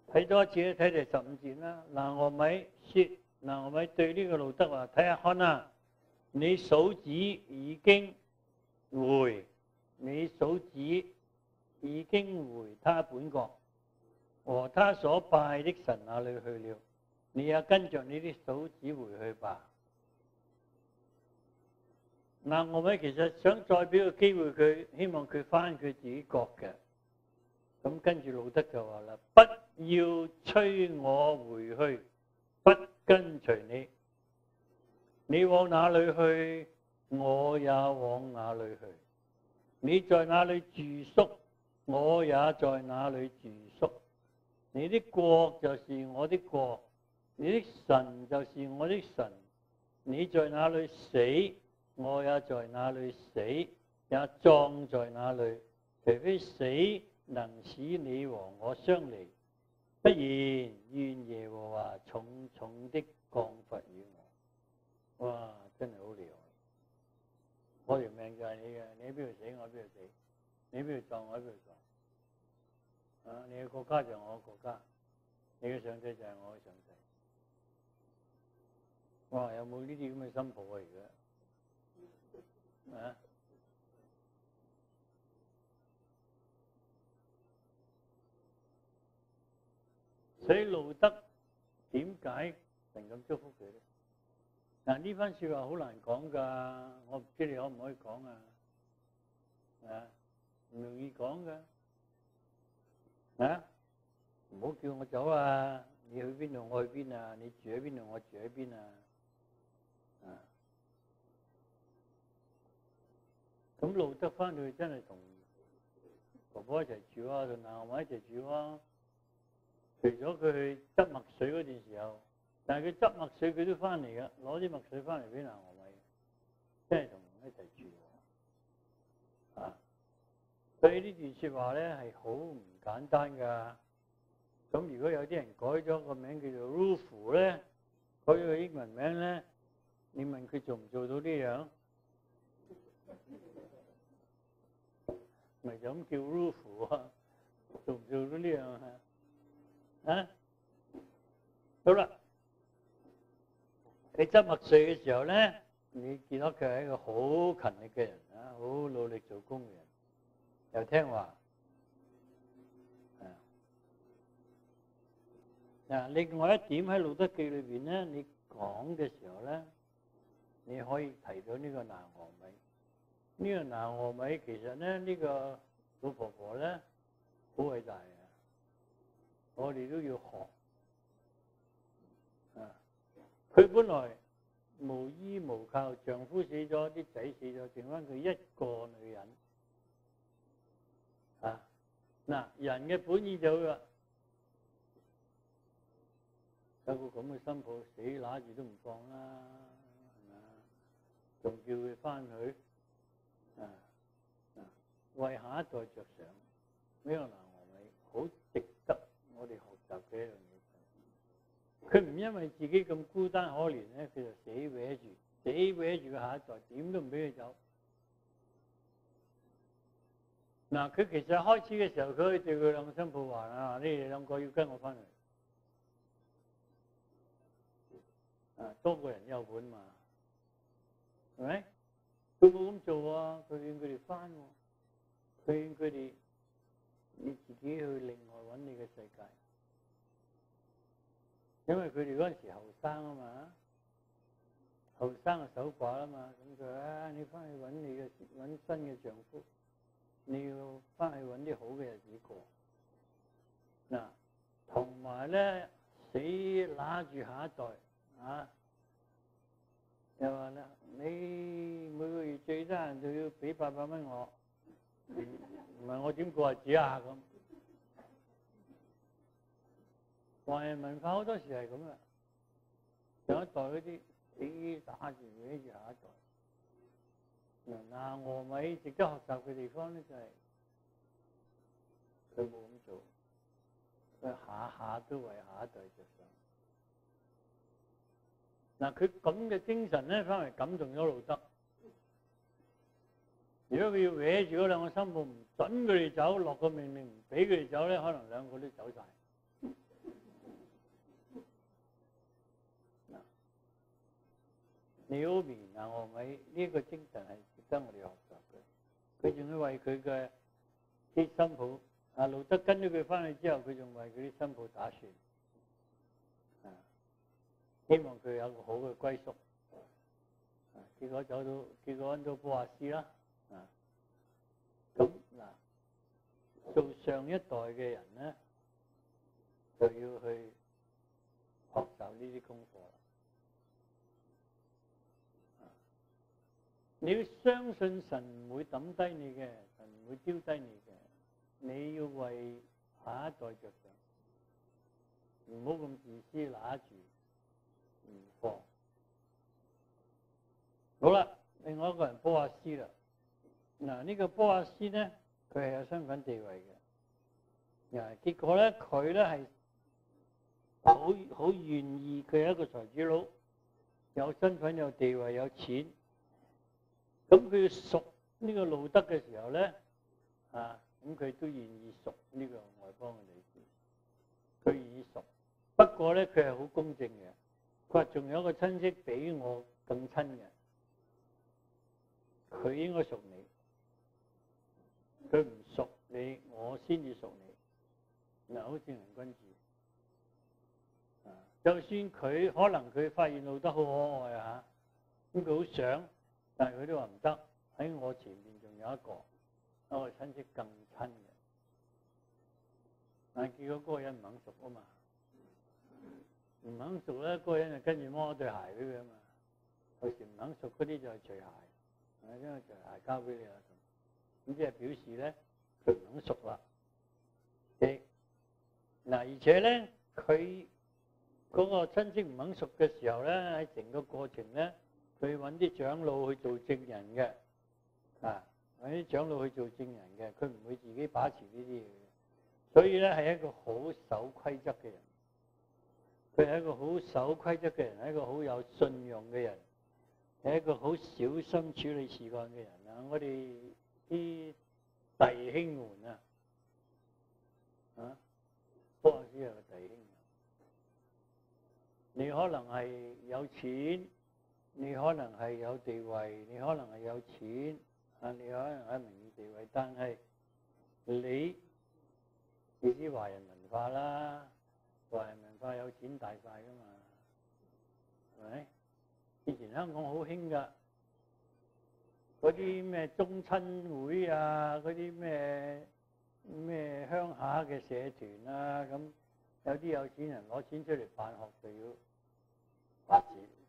睇多一次咧，睇第15節啦。拿俄米對呢個路德話：睇下看啊，你嫂子已經回他本國和他所拜的神那裏去了，你也跟着你啲嫂子回去吧。嗱，我咪其實想再俾個機會佢，希望佢翻佢自己國嘅。咁跟住路德就話啦：不要催我回去，不跟隨你。你往哪裏去，我也往哪裏去；你在哪裏住宿，我也在哪裏住宿。你的國就是我的國，你的神就是我的神。你在哪裏死，我也在那裏死，也葬在那裏，除非死能使你和我相離，不然願耶和華重重的降罰與我。哇！真係好厲害！我條命就係你嘅，你喺邊度死，我喺邊度死；你喺邊度葬，我喺邊度葬。你嘅國家就係我嘅國家，你嘅上帝就係我嘅上帝。哇！有冇呢啲咁嘅心抱啊？而家？所以路德點解神咁祝福佢咧？嗱，呢番説話好難講㗎，我唔知你可唔可以講啊？唔容易講㗎。唔好叫我走啊！你去邊度我去邊啊！你住喺邊度我住喺邊啊！咁路德翻去真係同婆婆一齊住啊，同拿俄米一齊住啊。除咗佢去執麥穗嗰段時候，但係佢執麥穗佢都翻嚟㗎，攞啲麥穗翻嚟俾拿俄米，真係同一齊住喎。所以呢段説話咧係好唔簡單㗎。咁如果有啲人改咗個名叫做 Ruth 咧，改咗個英文名咧，你問佢做唔做到呢樣？咪就咁叫 Ruth 啊？做唔做到呢樣啊？好啦，你執麥穗嘅時候咧，你見到佢係一個好勤力嘅人啊，好努力做工嘅人，又聽話。另外一點喺路德記裏邊咧，你講嘅時候咧，你可以提到呢個拿俄米。呢個拿俄米其實咧，呢個老婆婆咧好偉大啊！我哋都要學啊！佢本來無依無靠，丈夫死咗，啲仔死咗，剩翻佢一個女人啊！嗱，人嘅本意就話有個咁嘅新抱死揦住都唔放啦，係咪啊？仲叫佢翻去為下一代着想，呢個南俄米好值得我哋學習嘅一樣嘢。佢唔因為自己咁孤單可憐咧，佢就死搲住個下一代，點都唔俾佢走。嗱，佢其實開始嘅時候，佢可以對佢兩個新抱話啊：你哋兩個要跟我翻嚟。多個人有本嘛，係咪？佢冇咁做啊！佢勸佢哋翻喎，佢勸佢哋你自己去另外揾你嘅世界，因為佢哋嗰陣時後生啊嘛，後生嘅守寡啊嘛，咁佢話你翻去揾新嘅丈夫，你要翻去揾啲好嘅日子過。嗱，同埋咧死揦住下一代。又話啦，你每個月最低限度要俾800蚊我，唔係我點過日子啊咁。華人文化好多時係咁嘅，上一代嗰啲死打住搲住下一代。嗱，俄米值得學習嘅地方咧就係佢冇咁做，佢下下都為下一代着想。嗱，佢咁嘅精神咧，翻嚟感動咗路德。如果佢要搲住嗰兩個新抱，唔準佢哋走，落個命令唔俾佢哋走咧，可能兩個都走晒。拿俄米拿俄米呢個精神係值得我哋學習嘅。佢仲要為佢嘅啲新抱，路德跟咗佢翻去之後，佢仲為佢啲新抱打算。希望佢有個好嘅歸宿，結果揾到波亞斯啦，咁嗱，做上一代嘅人咧，就要去學習呢啲功課啦。你要相信神唔會抌低你嘅，神唔會丟低你嘅，你要為下一代着想，唔好咁自私揦住。唔放好啦，另外一個人波亞斯啦。嗱，呢個波亞斯咧，佢係有身份地位嘅。結果咧，佢咧係好願意，佢係一個財主佬，有身份、有地位、有錢。咁佢贖呢個路德嘅時候咧，咁佢都願意贖呢個外邦嘅女子。佢願意贖，不過咧，佢係好公正嘅。佢話仲有一個親戚比我更親嘅，佢應該贖你。佢唔贖你，我先至贖你。嗱，好似人君子。就算佢可能佢發現路德好可愛啊，咁佢好想，但係佢都話唔得。喺我前面仲有一個親戚更親嘅。但係結果嗰個人唔肯贖啊嘛。唔肯贖咧，嗰個人就跟住摸對鞋俾佢啊嘛。有時唔肯贖嗰啲就係除鞋，因為除鞋交俾你啦。咁即係表示咧，佢唔肯贖啦。嗱，而且咧，佢嗰個親戚唔肯贖嘅時候咧，喺成個過程咧，佢揾啲長老去做證人嘅，揾啲長老去做證人嘅，佢唔會自己把持呢啲嘢嘅。所以咧，係一個好守規則嘅人。佢係一個好守規則嘅人，係一個好有信用嘅人，係一個好小心處理事幹嘅人啊！我哋啲弟兄們波亞斯係個弟兄。你可能係有錢，你可能係有地位，你可能係有錢，你可能係名譽地位，但係你知華人文化啦。華人文化有錢大晒噶嘛，係咪？以前香港好興噶，嗰啲咩宗親會啊，嗰啲咩咩鄉下嘅社團啦，咁有啲有錢人攞錢出嚟辦學就要話事，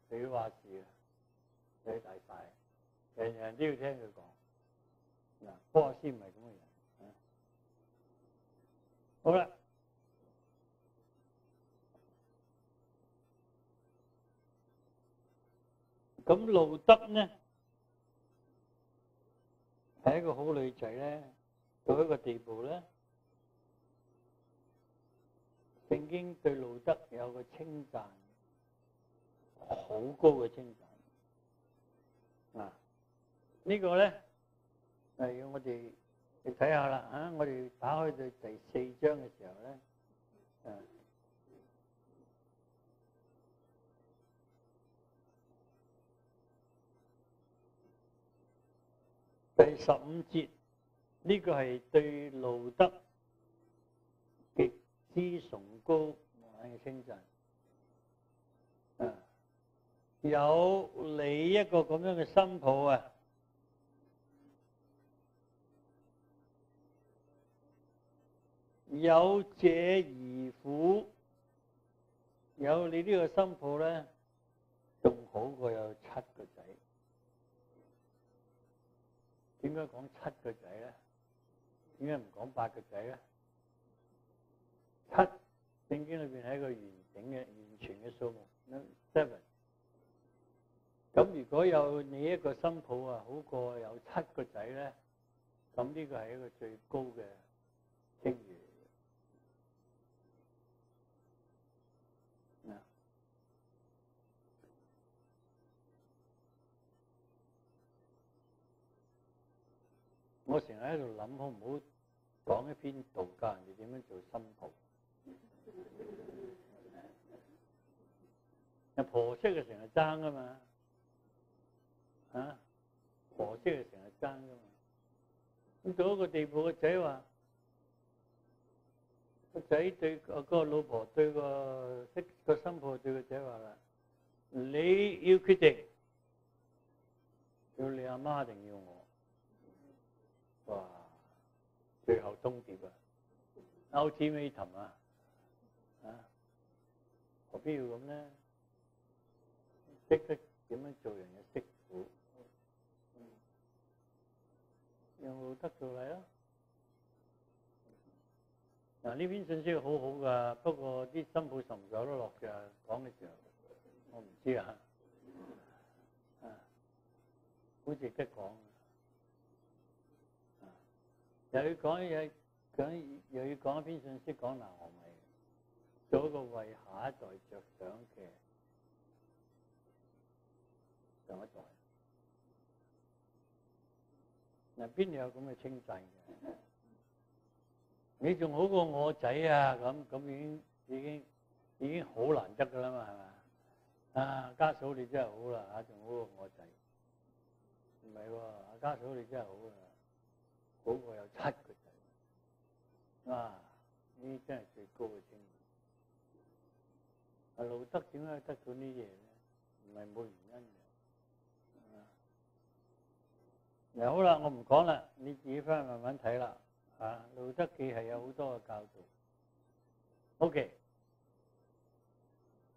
就要話事啊，佢大晒，人人都要聽佢講。嗱，波斯唔係咁嘅人。好啦，咁路德呢係一個好女仔咧，到一個地步咧，聖經對路德有個稱讚，好高嘅稱讚。嗱，呢個咧係要我哋去睇下啦嚇。我哋打開到第4章嘅時候咧，第15節，呢個係對路德極之崇高嘅稱讚。有你一個咁樣嘅新抱啊，有這兒婦，有你呢個新抱咧，仲好過有7個仔。點解講7個仔咧？點解唔講8個仔咧？7聖經裏邊係一個完整嘅、完全嘅數目 ，7。咁如果有你一個新抱啊，好過有7個仔咧，咁呢個係一個最高嘅稱譽。我成日喺度諗，好唔好講一篇道教人哋點樣做新抱？婆媳嘅成日爭噶嘛，婆媳係成日爭噶嘛。咁到一個地步，個仔話，個仔對個老婆對個新抱對個仔話啦：你要決定，要你阿媽定要我？哇！最後終結啊 ，ultimatum 啊，何必要咁咧？識得點樣做人嘅媳婦，用路德做例咯。嗱，呢篇信息好好噶，不過啲新抱受唔受得落嘅講嘅時候，我唔知啊，好值得講。又要講嘢，又要講一篇信息講拿俄米，做一個為下一代着想嘅上一代。嗱，邊度有咁嘅稱讚嘅？你仲好過我仔啊！咁已經好難得噶啦嘛，係咪？家嫂你真係好啦嚇，仲好過我仔。唔係喎，家嫂你真係好啦。好過有7個仔，呢啲真係最高嘅稱譽。路德點解得到呢啲嘢咧？唔係冇原因嘅。嗱，好啦，我唔講啦，你自己翻去慢慢睇啦。路德記係有好多嘅教導。OK，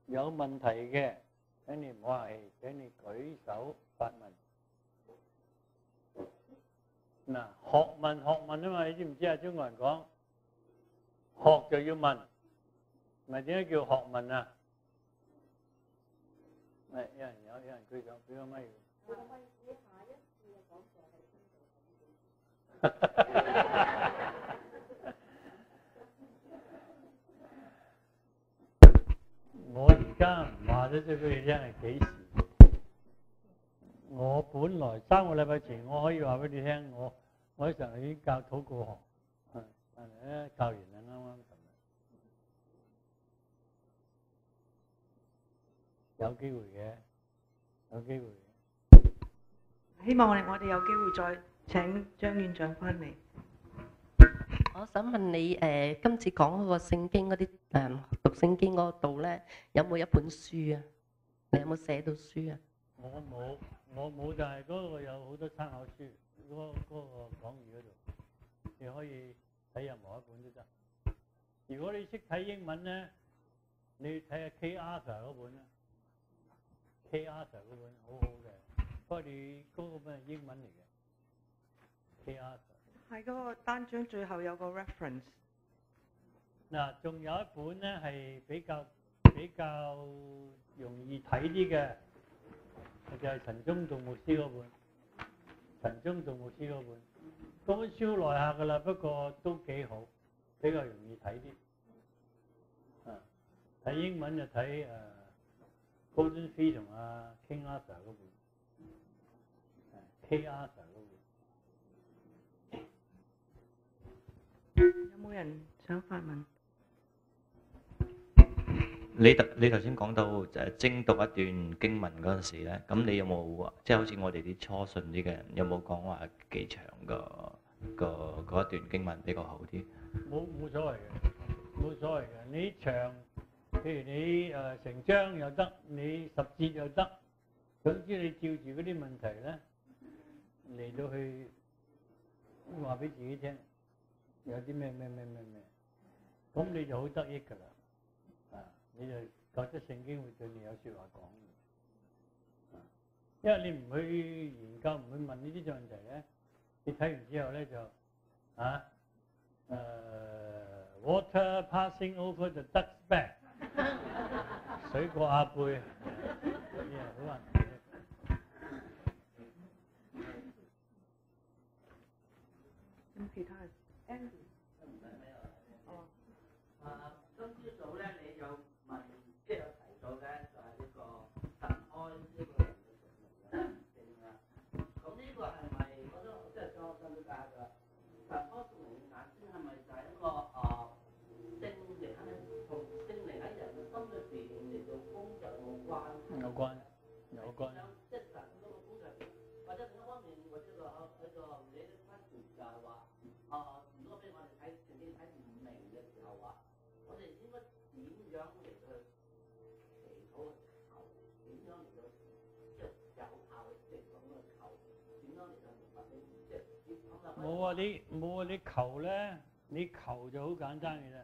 有問題嘅請你唔好客氣，請你舉手發問。嗱，學問啊嘛，你知唔知啊？中國人講學就要問，咪點解叫學問啊？有人舉手，俾個咪。我而家唔話得出俾你聽係幾時。我本來3個禮拜前我可以話俾你聽，我喺上已經教禱告學，但係咧教完啦，啱啱琴日有機會嘅，有機會嘅。希望我哋有機會再請張院長翻嚟。我想問你今次講嗰個聖經嗰啲讀聖經嗰度咧，有冇一本書啊？你有冇寫到書啊？我冇，但係嗰個有好多參考書，嗰個講義嗰度，你可以睇任何一本都得。如果你識睇英文咧，你睇下 K. Arthur 嗰本啦 ，K. Arthur 嗰本好好嘅，不過你嗰個本係英文嚟嘅 ，K. Arthur。喺嗰個單張最後有個 reference。嗱，仲有一本咧係比較容易睇啲嘅，就係陳忠道牧師嗰本。陳忠道牧師嗰本，嗰本書好耐下噶啦，不過都幾好，比較容易睇啲。睇英文就睇Gordon Fee 同阿 King Arthur 嗰本，K. Arthur 嗰本。有冇人想發問？你頭先講到精讀一段經文嗰陣時咧，咁你有冇即係好似我哋啲初信啲嘅人，有冇講話幾長嗰一段經文比較好啲？冇所謂嘅，冇所謂嘅。你長，譬如你成章又得，你10節又得，總之你照住嗰啲問題咧嚟到去話俾自己聽，有啲咩，咁你就好得益㗎啦。你就覺得聖經會對你有説話講嘅，因為你唔去研究，唔去問呢啲問題咧，你睇完之後咧就water passing over the duck's back， 水過鴨背，好難記得。咁其他人 Andy。今朝早咧，你有問，即係有提到咧，就係呢個神開呢個人嘅屬靈嘅眼睛啦。咁呢個係咪我都即係想我想了解下㗎？神開屬靈嘅眼睛係咪就係一個聖靈同聖靈喺人嘅心裏邊嚟到工作有關？有關。即係神嗰個工作，或者另一方面，或者個你嘅 question 就係話，如果俾我哋睇聖經睇唔明嘅時候啊。我哋應該點樣嚟去祈禱求？點樣嚟到即係有效嘅即係咁嘅求？點樣嚟到明白你即係冇啊！你求咧，你求就好簡單嘅啫。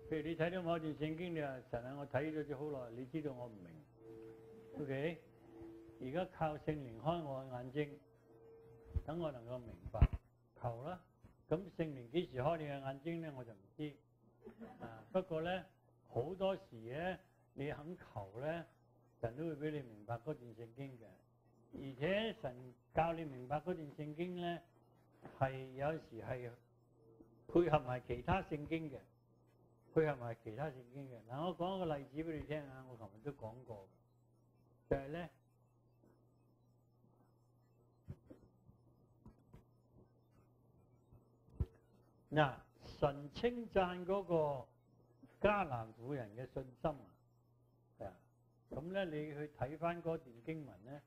譬如你睇到某一段聖經，你話神啊，我睇咗咗好耐，你知道我唔明。OK， 而家靠聖靈開我嘅眼睛，等我能夠明白。求啦，咁聖靈幾時開你嘅眼睛咧？我就唔知。不過咧，好多時咧，你肯求咧，神都會俾你明白嗰段聖經嘅。而且神教你明白嗰段聖經咧，係有時係配合埋其他聖經嘅，嗱，我講一個例子俾你聽下，我琴日都講過，就係咧，嗱。神稱讚嗰個迦南婦人嘅信心咁咧你去睇翻嗰段經文咧，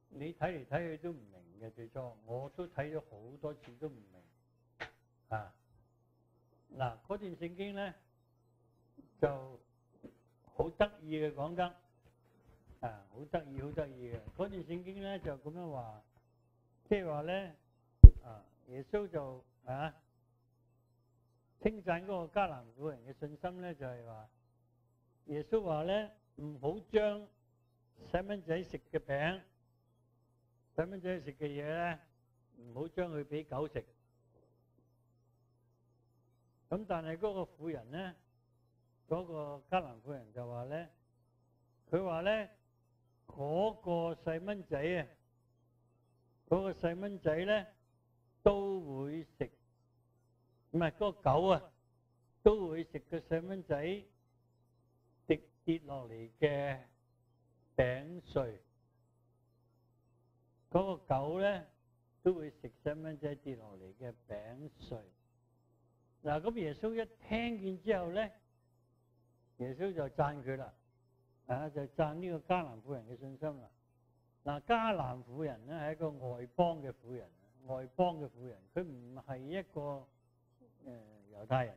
你睇嚟睇去都唔明嘅，最初我都睇咗好多次都唔明嗱，嗰段聖經咧就好得意嘅講得好得意嘅嗰段聖經咧就咁樣話，即係話咧耶穌就稱讚嗰個迦南婦人嘅信心咧，就係話耶穌話咧，唔好將細蚊仔食嘅餅、細蚊仔食嘅嘢咧，唔好將佢俾狗食。咁但係嗰個婦人咧，嗰個迦南婦人就話咧，佢話咧嗰個細蚊仔咧都會食。唔係嗰個狗都會食個細蚊仔跌落嚟嘅餅碎。嗰個狗咧都會食細蚊仔跌落嚟嘅餅碎。嗱，咁耶穌一聽見之後咧，耶穌就讚佢啦，就讚呢個迦南婦人嘅信心啦。嗱，迦南婦人咧係一個外邦嘅婦人，佢唔係一個猶太人，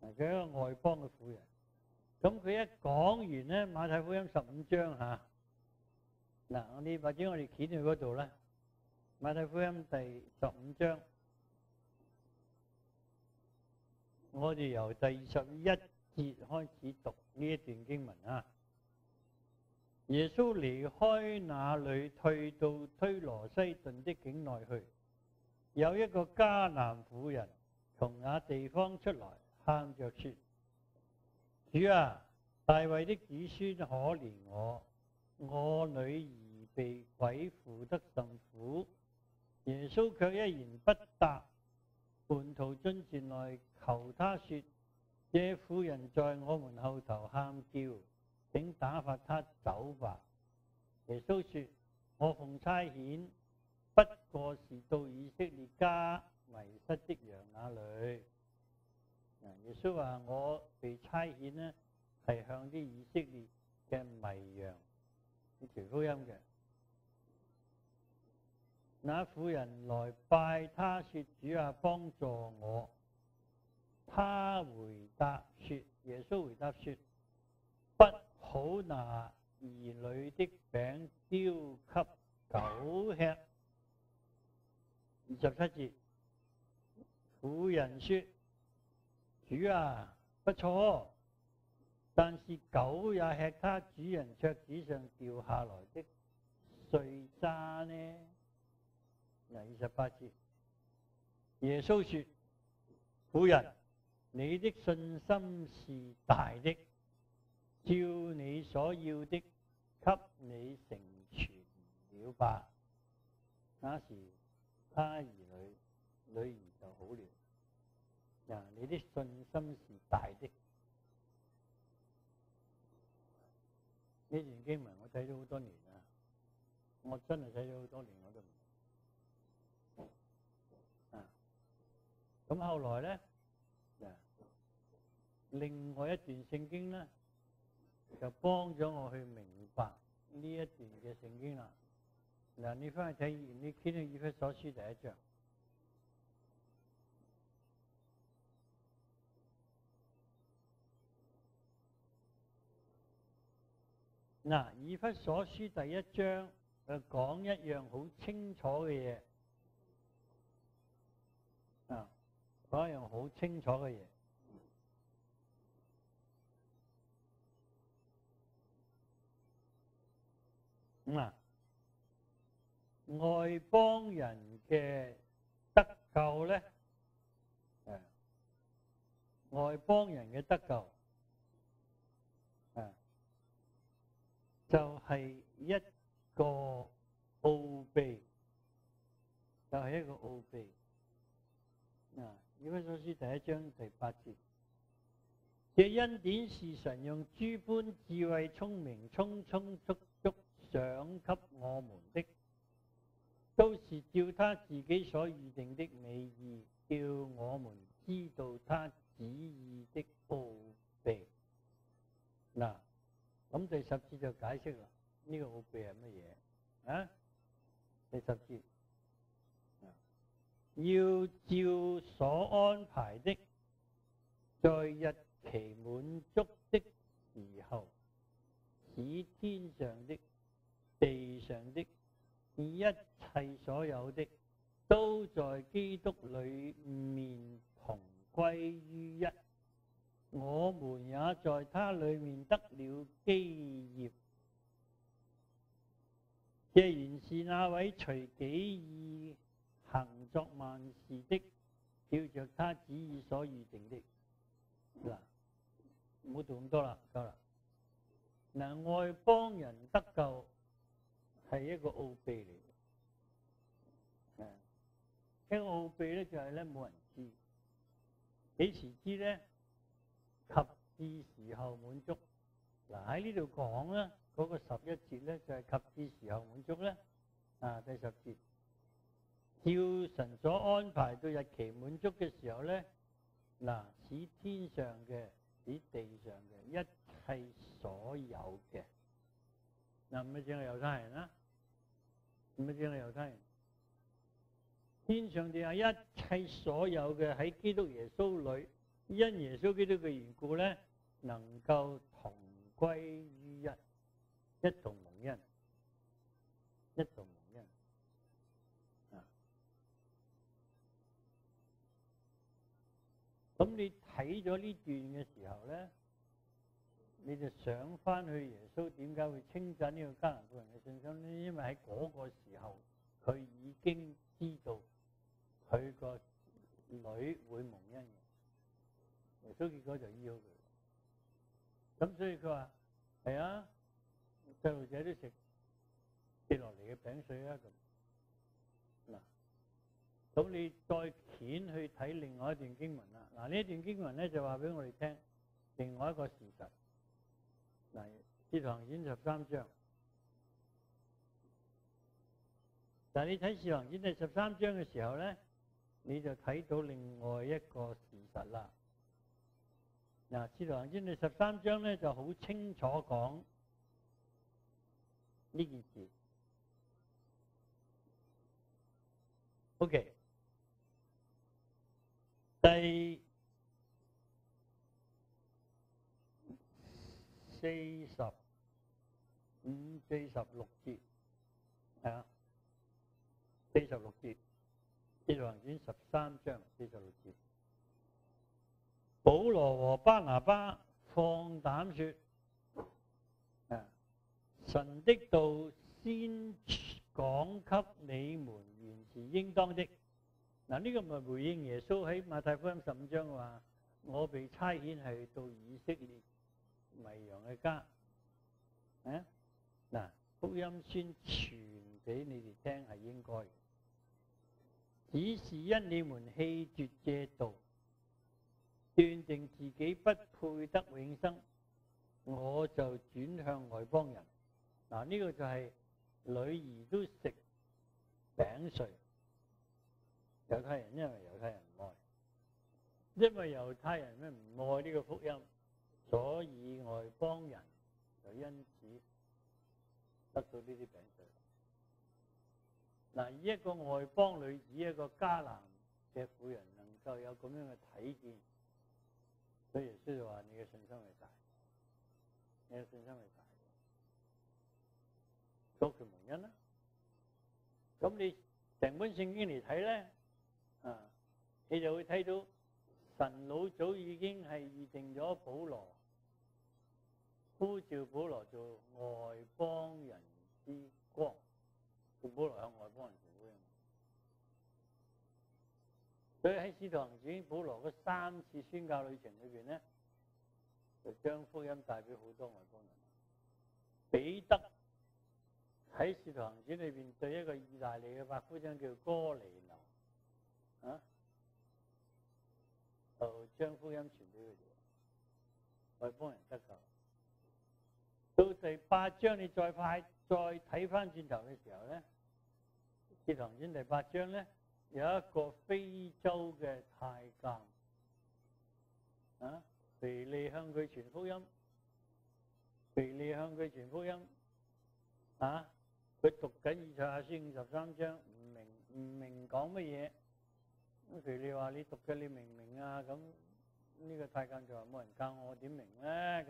佢係一個外邦嘅婦人。咁佢一講完咧，馬太福音15章嗱，或者我哋掀去嗰度咧，馬太福音第15章我哋由第21節開始讀呢一段經文啊。耶穌離開那裏，退到推羅西頓的境內去。有一個迦南婦人從那地方出來，喊着說：主啊，大衛的子孫可憐我，我女兒被鬼附得甚苦。耶穌卻一言不答。門徒進前來求他說：這婦人在我們後頭喊叫，請打發他走吧。耶穌說：我奉差遣，不過是到以色列家迷失的羊那裏。耶穌話：我被差遣呢，係向啲以色列嘅迷羊去傳福音嘅。那婦人來拜他說：主啊，幫助我。他回答說：耶穌回答說：不好拿兒女的餅丟給狗吃。27節，婦人說：主啊，不錯，但是狗也吃他主人桌子上掉下來的碎渣呢。28節，耶穌說：婦人，你的信心是大的，照你所要的，給你成全了吧。那時他兒女兒就好了。你的信心是大的。呢段經文我睇咗好多年啦，我真係睇咗好多年我都唔。咁後來咧，另外一段聖經咧，就幫咗我去明白呢一段嘅聖經啦。嗱，你翻去睇，你睇到以弗所書第1章。嗱，以弗所書第1章講一樣好清楚嘅嘢，講一樣好清楚嘅嘢。外邦人嘅得救咧，外邦人嘅得救，就係一個奧秘，就係一個奧秘。以弗所書第1章第8節，這恩典是神用諸般智慧聰明充充足足賞給我們的，都是照他自己所預定的美意，叫我們知道他旨意的奧秘。咁第10節就解釋啦，呢個奧秘係乜嘢？第10節。要照所安排的，在日期滿足的時候，使天上的、地上的、一切所有的，都在基督裏面同歸於一。我們也在他裏面得了基業。這原是那位隨己意行作萬事的，照着他旨意所預定的。唔好讀咁多啦，夠啦。外邦人得救係一個奧秘嚟嘅，一個奧秘咧就係咧冇人知，幾時知咧？及至時候滿足。喺呢度講咧，嗰個11節咧就係及至時候滿足咧。第10節。照神所安排到日期滿足嘅時候咧，使天上嘅、使地上嘅一切所有嘅，唔係淨係猶太人啦，唔係淨係猶太人，天上地下一切所有嘅喺基督耶穌裏，因耶穌基督嘅緣故咧，能夠同歸於一，一同蒙恩，一同蒙恩。咁你睇咗呢段嘅時候咧，你就想翻去耶穌點解會稱讚呢個迦南婦人嘅信心咧？因為喺嗰個時候，佢已經知道佢個女會蒙恩嘅，耶穌結果就醫好佢。咁所以佢話係啊，細路仔都食跌落嚟嘅餅碎啊咁。嗱，咁你再掀去睇另外一段經文啦。嗱，呢一段經文咧就話俾我哋聽另外一個事實。嗱，《使徒行傳》13章。但係你睇《使徒行傳》第13章嘅時候咧，你就睇到另外一個事實啦。嗱，《使徒行傳》第13章咧就好清楚講呢件事。OK， 第45至16節，係啊，46節，《使徒行傳》13章46節。保羅和巴拿巴放膽說：神的道先講給你們，原是應當的。嗱，呢個咪回應耶穌喺馬太福音15章話：我被差遣係到以色列迷羊嘅家。嗱，福音先傳俾你哋聽係應該嘅，只是因你們棄絕這道，斷定自己不配得永生，我就轉向外邦人。嗱，呢個就係女兒都食餅碎。猶太人因為猶太人唔愛，因為猶太人咧唔愛呢個福音，所以外邦人就因此得到呢啲餅碎。嗱，以一個外邦女子，一個迦南嘅婦人能夠有咁樣嘅體驗，所以耶穌就話：你嘅信心係大，你嘅信心係大嘅，所以佢蒙恩啦。咁你成本聖經嚟睇咧，你就會睇到神老早已經係預定咗保羅，呼召保羅做外邦人之光，叫保羅向外邦人傳福音。所以喺《使徒行傳》保羅嗰3次宣教旅程裏邊咧，就將福音帶俾好多外邦人。彼得喺《使徒行傳》裏邊對一個意大利嘅百夫長叫哥尼流，就將福音傳俾佢哋，外邦人得救。到第8章你再睇翻轉頭嘅時候咧，《使徒行傳》第8章咧有一個非洲嘅太監，腓利向佢傳福音，腓利向佢傳福音，佢讀緊以賽亞書53章，唔明講乜嘢。咁腓利話：你讀嘅你明唔明啊？咁呢個太監就話：冇人教我點明咧。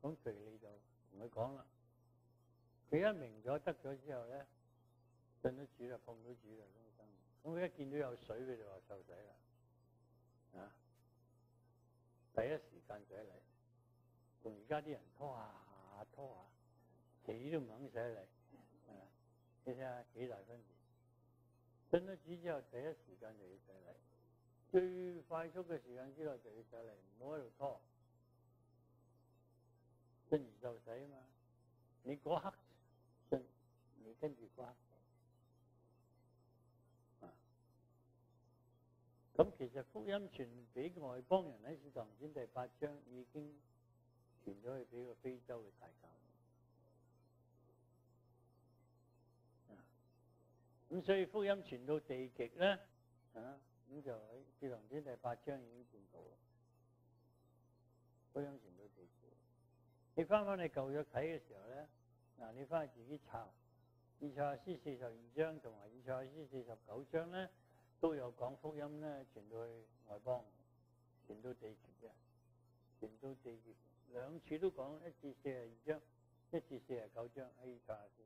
咁腓利就同佢講啦。佢一明咗得咗之後咧，信咗主啦，碰到主啦，咁佢一見到有水，佢就話受洗啦。第一時間洗禮，同而家啲人拖下，死都唔肯洗禮。你睇下幾大分別。信咗主之後，第一時間就要洗禮，最快速嘅時間之內就要洗禮，唔好喺度拖。信而受洗啊嘛，你嗰刻信，你跟住嗰刻洗。咁其實福音傳俾外邦人喺《使徒行傳》第8章已經傳咗去俾個非洲嘅大教。咁所以福音傳到地極咧，咁就喺《使徒行傳》第8章已經見到啦。福音傳到地極，你翻去舊約睇嘅時候咧，你翻去自己查以賽亞書42章同埋以賽亞書49章咧，都有講福音咧傳到去外邦，傳到地極嘅，傳到地極，兩處都講，一至42章，一至49章喺以賽亞書。